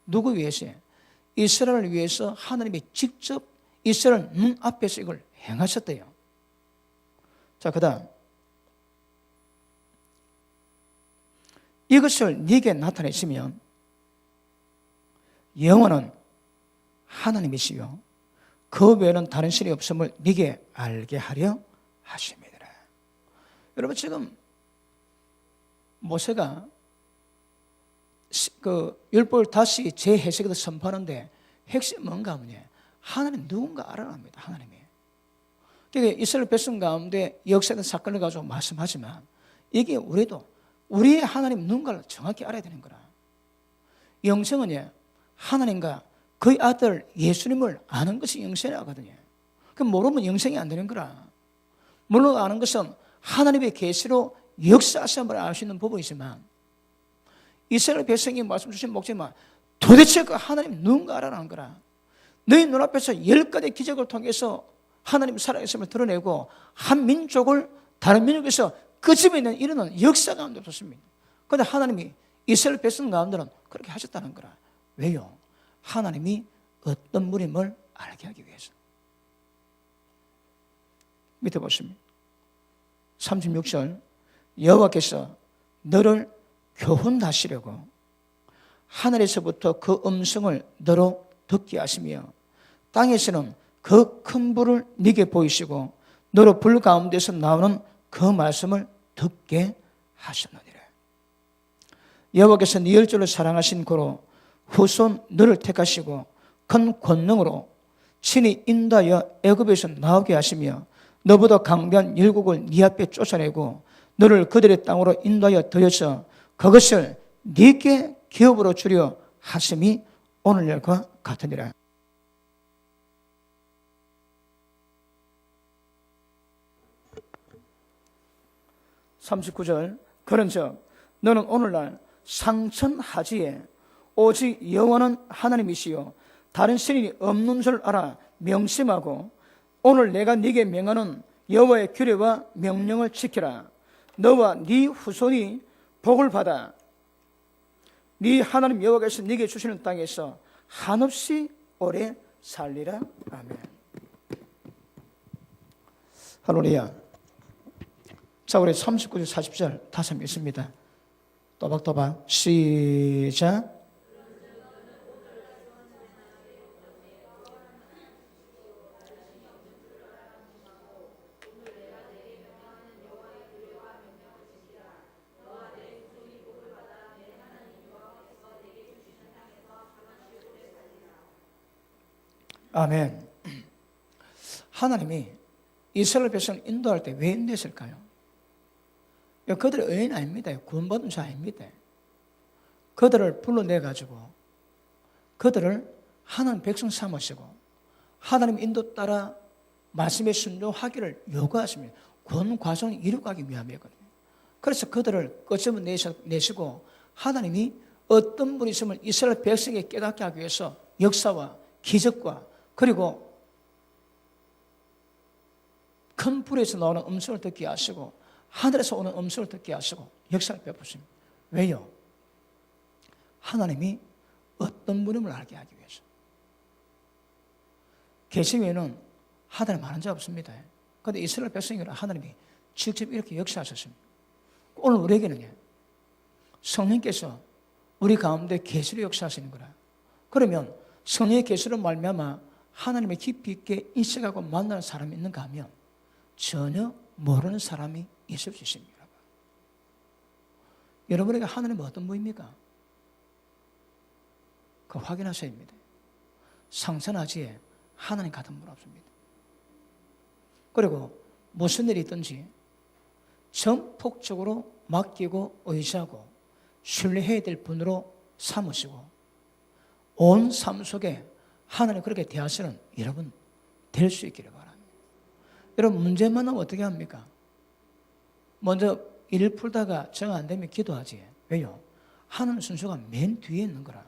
누구 위해서요? 이스라엘을 위해서 하나님이 직접 이스라엘 눈앞에서 이걸 행하셨대요. 자, 그다음 이것을 네게 나타내시면 영원은 하나님이시요 그 외에는 다른 신이 없음을 네게 알게 하려 하심이니라. 여러분, 지금 모세가 그 율법을 다시 재해석해서 선포하는데 핵심이 뭔가 하면 하나님 누군가 알아납니다. 하나님이. 그러니까 이스라엘 백성 가운데 역사된 사건을 가지고 말씀하지만 이게 우리도 우리의 하나님 누군가를 정확히 알아야 되는 거라. 영성은 하나님과 그의 아들 예수님을 아는 것이 영생이거든요. 그럼 모르면 영생이 안 되는 거라. 물론 아는 것은 하나님의 계시로 역사하심을 알 수 있는 부분이지만 이스라엘 백성이 말씀 주신 목적은 도대체 그 하나님 누군가 알아라는 거라. 너희 눈앞에서 10가지 기적을 통해서 하나님 살아계심을 드러내고 한 민족을 다른 민족에서 끄집어내는 이런 역사 가운데 없었습니다. 그런데 하나님이 이스라엘 백성 가운데는 그렇게 하셨다는 거라. 왜요? 하나님이 어떤 분임을 알게 하기 위해서. 밑에 보십니다. 36절 여호와께서 너를 교훈하시려고 하늘에서부터 그 음성을 너로 듣게 하시며 땅에서는 그 큰 불을 네게 보이시고 너로 불 가운데서 나오는 그 말씀을 듣게 하셨느니라. 여호와께서 네 열조를 사랑하신 고로 후손 너를 택하시고 큰 권능으로 친히 인도하여 애굽에서 나오게 하시며 너보다 강대한 열국을 네 앞에 쫓아내고 너를 그들의 땅으로 인도하여 들여서 그것을 네게 기업으로 주려 하심이 오늘날과 같으니라. (39절) 그런즉 너는 오늘날 상천하지에 오직 여호와는 하나님이시요 다른 신이 없는 줄 알아 명심하고 오늘 내가 네게 명하는 여호와의 규례와 명령을 지키라. 너와 네 후손이 복을 받아 네 하나님 여호와께서 네게 주시는 땅에서 한없이 오래 살리라. 아멘. 할렐루야. 자, 우리 39절 40절 다시 읽습니다. 또박또박 시작. 아멘. 하나님이 이스라엘 백성을 인도할 때 왜 인도했을까요? 그들의 의인 아닙니다. 구원받은 자 아닙니다. 그들을 불러내가지고 그들을 하나님 백성 삼으시고 하나님 인도 따라 말씀에 순종하기를 요구하십니다. 구원 과정을 이루가기 위함이거든요. 그래서 그들을 거점을 내시고 하나님이 어떤 분이 있음을 이스라엘 백성에게 깨닫게 하기 위해서 역사와 기적과 그리고 큰 불에서 나오는 음성을 듣게 하시고 하늘에서 오는 음성을 듣게 하시고 역사를 베푸십니다. 왜요? 하나님이 어떤 분임을 알게 하기 위해서. 계시에는 하나님 아는 자 없습니다. 그런데 이스라엘 백성에게는 하나님이 직접 이렇게 역사하셨습니다. 오늘 우리에게는 성령께서 우리 가운데 계시로 역사하시는 거라. 그러면 성령의 계시로 말미암아 하나님의 깊이 있게 인식하고 만나는 사람이 있는가 하면 전혀 모르는 사람이 있을 수 있습니다. 여러분에게 하나님은 어떤 분입니까? 그거 확인하셔야 합니다. 상선하지에 하나님 같은 분 없습니다. 그리고 무슨 일이 있든지 전폭적으로 맡기고 의지하고 신뢰해야 될 분으로 삼으시고 온 삶 속에 하나님 그렇게 대하시는 여러분 될 수 있기를 바랍니다. 여러분 문제만 하면 어떻게 합니까? 먼저 일 풀다가 정 안 되면 기도하지. 왜요? 하나님 순서가 맨 뒤에 있는 거라.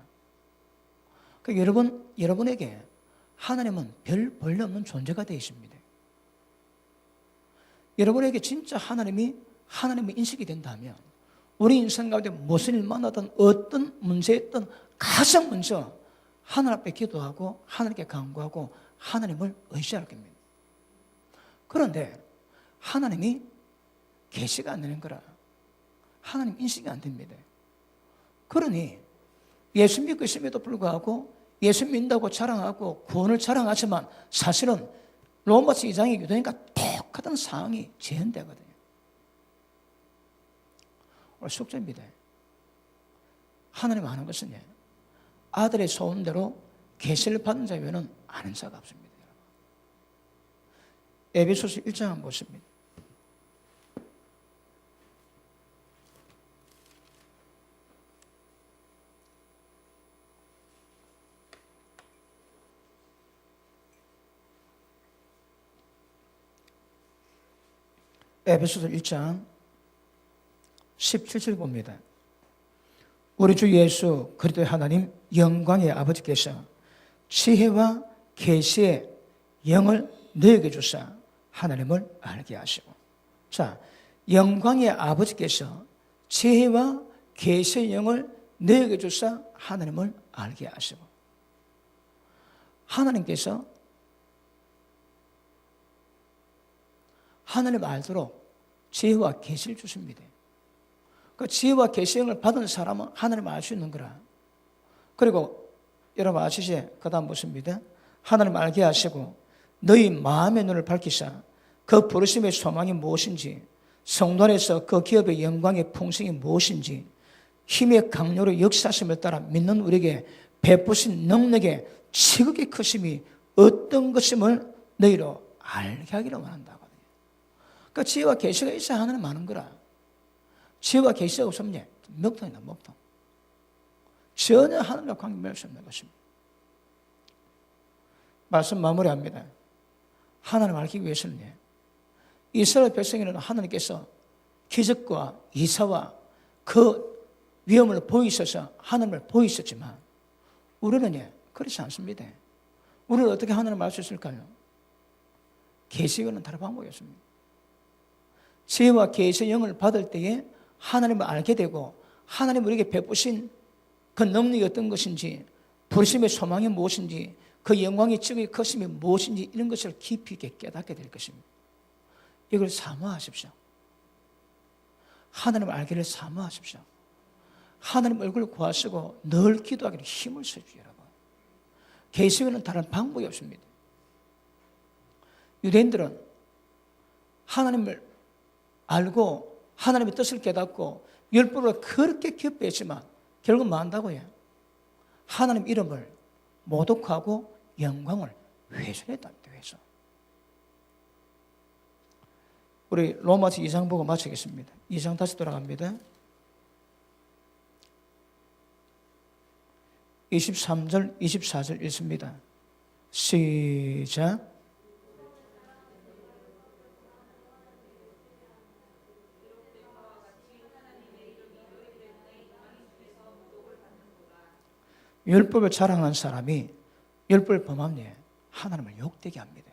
그러니까 여러분에게 하나님은 별 벌레 없는 존재가 되십니다. 여러분에게 진짜 하나님의 인식이 된다면 우리 인생 가운데 무슨 일 만나든 어떤 문제였든 가장 먼저 하늘 앞에 기도하고 하나님께 간구하고 하나님을 의지할 겁니다. 그런데 하나님이 계시가 안 되는 거라. 하나님 인식이 안 됩니다. 그러니 예수 믿고 있음에도 불구하고 예수 믿는다고 자랑하고 구원을 자랑하지만 사실은 로마서 2장의 유대인과 똑같은 상황이 재현되거든요. 오늘 숙제입니다. 하나님 아는 것은 아들의 소원대로 계시를 받은 자 외에는 아는 자가 없습니다. 에베소서 1장 한번 보십니다. 에베소서 1장 17절 봅니다. 우리 주 예수 그리스도의 하나님 영광의 아버지께서 지혜와 계시의 영을 너에게 주사 하나님을 알게 하시고, 자, 영광의 아버지께서 지혜와 계시의 영을 너에게 주사 하나님을 알게 하시고, 하나님께서 하나님 알도록 지혜와 계시를 주십니다. 그 지혜와 계시의 영을 받은 사람은 하나님을 알 수 있는 거라. 그리고 여러분 아시죠? 그 다음 보십니다. 하나님을 알게 하시고 너희 마음의 눈을 밝히사 그 부르심의 소망이 무엇인지, 성도 안에서 그 기업의 영광의 풍성이 무엇인지, 힘의 강요로 역사심을 따라 믿는 우리에게 베푸신 능력의 지극히 크심이 어떤 것임을 너희로 알게 하기를 원한다거든요. 그러니까 지혜와 계시가 있어야 하나님 아는 거라. 지혜와 계시가 없으면 먹통이다, 먹통. 전혀 하나님과 관계 맺을 수 없는 것입니다. 말씀 마무리합니다. 하나님을 알기 위해서는 이스라엘 백성에는 하나님께서 기적과 이사와 그 위험을 보이셔서 하나님을 보이셨지만 우리는 그렇지 않습니다. 우리는 어떻게 하나님을 알 수 있을까요? 계시와는 다른 방법이 없습니다. 지혜와 계시의 영을 받을 때에 하나님을 알게 되고 하나님 우리에게 베푸신 그 능력이 어떤 것인지, 부르심의 소망이 무엇인지, 그 영광의 지극히 크심이 무엇인지 이런 것을 깊이 있게 깨닫게 될 것입니다. 이걸 사모하십시오. 하나님을 알기를 사모하십시오. 하나님 얼굴을 구하시고 늘 기도하기를 힘을 써주세요. 여러분, 계시와는 다른 방법이 없습니다. 유대인들은 하나님을 알고 하나님의 뜻을 깨닫고 율법을 그렇게 기뻐했지만 결국 뭐 한다고요? 하나님 이름을 모독하고 영광을 훼손했답니다. 훼손. 우리 로마서 2장 보고 마치겠습니다. 2장 다시 돌아갑니다. 23절, 24절 읽습니다. 시작. 율법을 자랑한 사람이 율법을 범하면 하나님을 욕되게 합니다.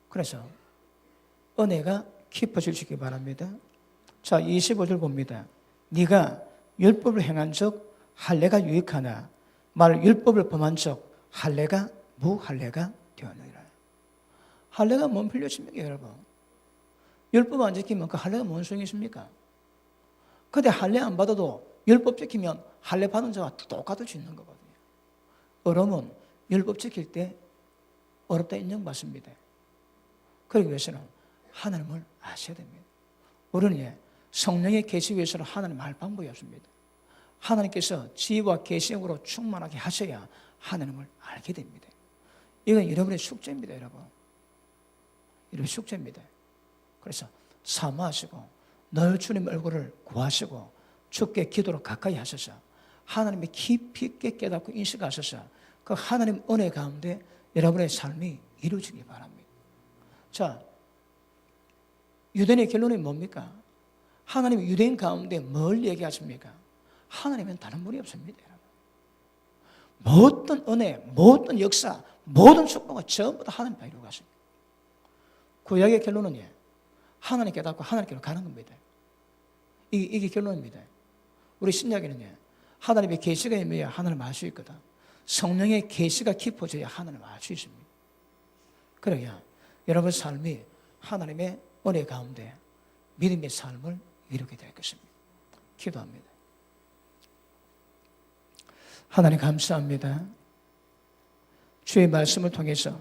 그래서 은혜가 깊어지시기 바랍니다. 자, 25절 봅니다. 네가 율법을 행한 적 할례가 유익하나 말 율법을 범한 적 할례가 무할례가 되었느니라. 할례가 뭔 필요십니까, 여러분? 율법 안 지키면 그 할례가 뭔 소용이 있습니까? 근데 할례 안 받아도 율법 지키면 할례 받은 자와 똑같을 수 있는 거거든요. 어려움은 율법 지킬 때 어렵다 인정받습니다. 그러기 위해서는 하나님을 아셔야 됩니다. 우리는 성령의 계시 위해서는 하나님 알 방법이 없습니다. 하나님께서 지혜와 계시력으로 충만하게 하셔야 하나님을 알게 됩니다. 이건 여러분의 숙제입니다, 여러분. 여러분의 숙제입니다. 그래서 사모하시고 늘 주님 얼굴을 구하시고 주께 기도로 가까이 하셔서 하나님의 깊이 있게 깨닫고 인식하셔서 그 하나님 은혜 가운데 여러분의 삶이 이루어지기 바랍니다. 자, 유대인의 결론이 뭡니까? 하나님이 유대인 가운데 뭘 얘기하십니까? 하나님은 다른 분이 없습니다. 모든 은혜, 모든 역사, 모든 축복은 전부 다 하나님 다 이루어 가십니다. 구약의 결론은 하나님 깨닫고 하나님께로 가는 겁니다. 이게 결론입니다. 우리 신약에는 하나님의 계시가 임해야 하나님을 알 수 있거든. 성령의 계시가 깊어져야 하나님을 알 수 있습니다. 그래야 여러분 삶이 하나님의 은혜 가운데 믿음의 삶을 이루게 될 것입니다. 기도합니다. 하나님 감사합니다. 주의 말씀을 통해서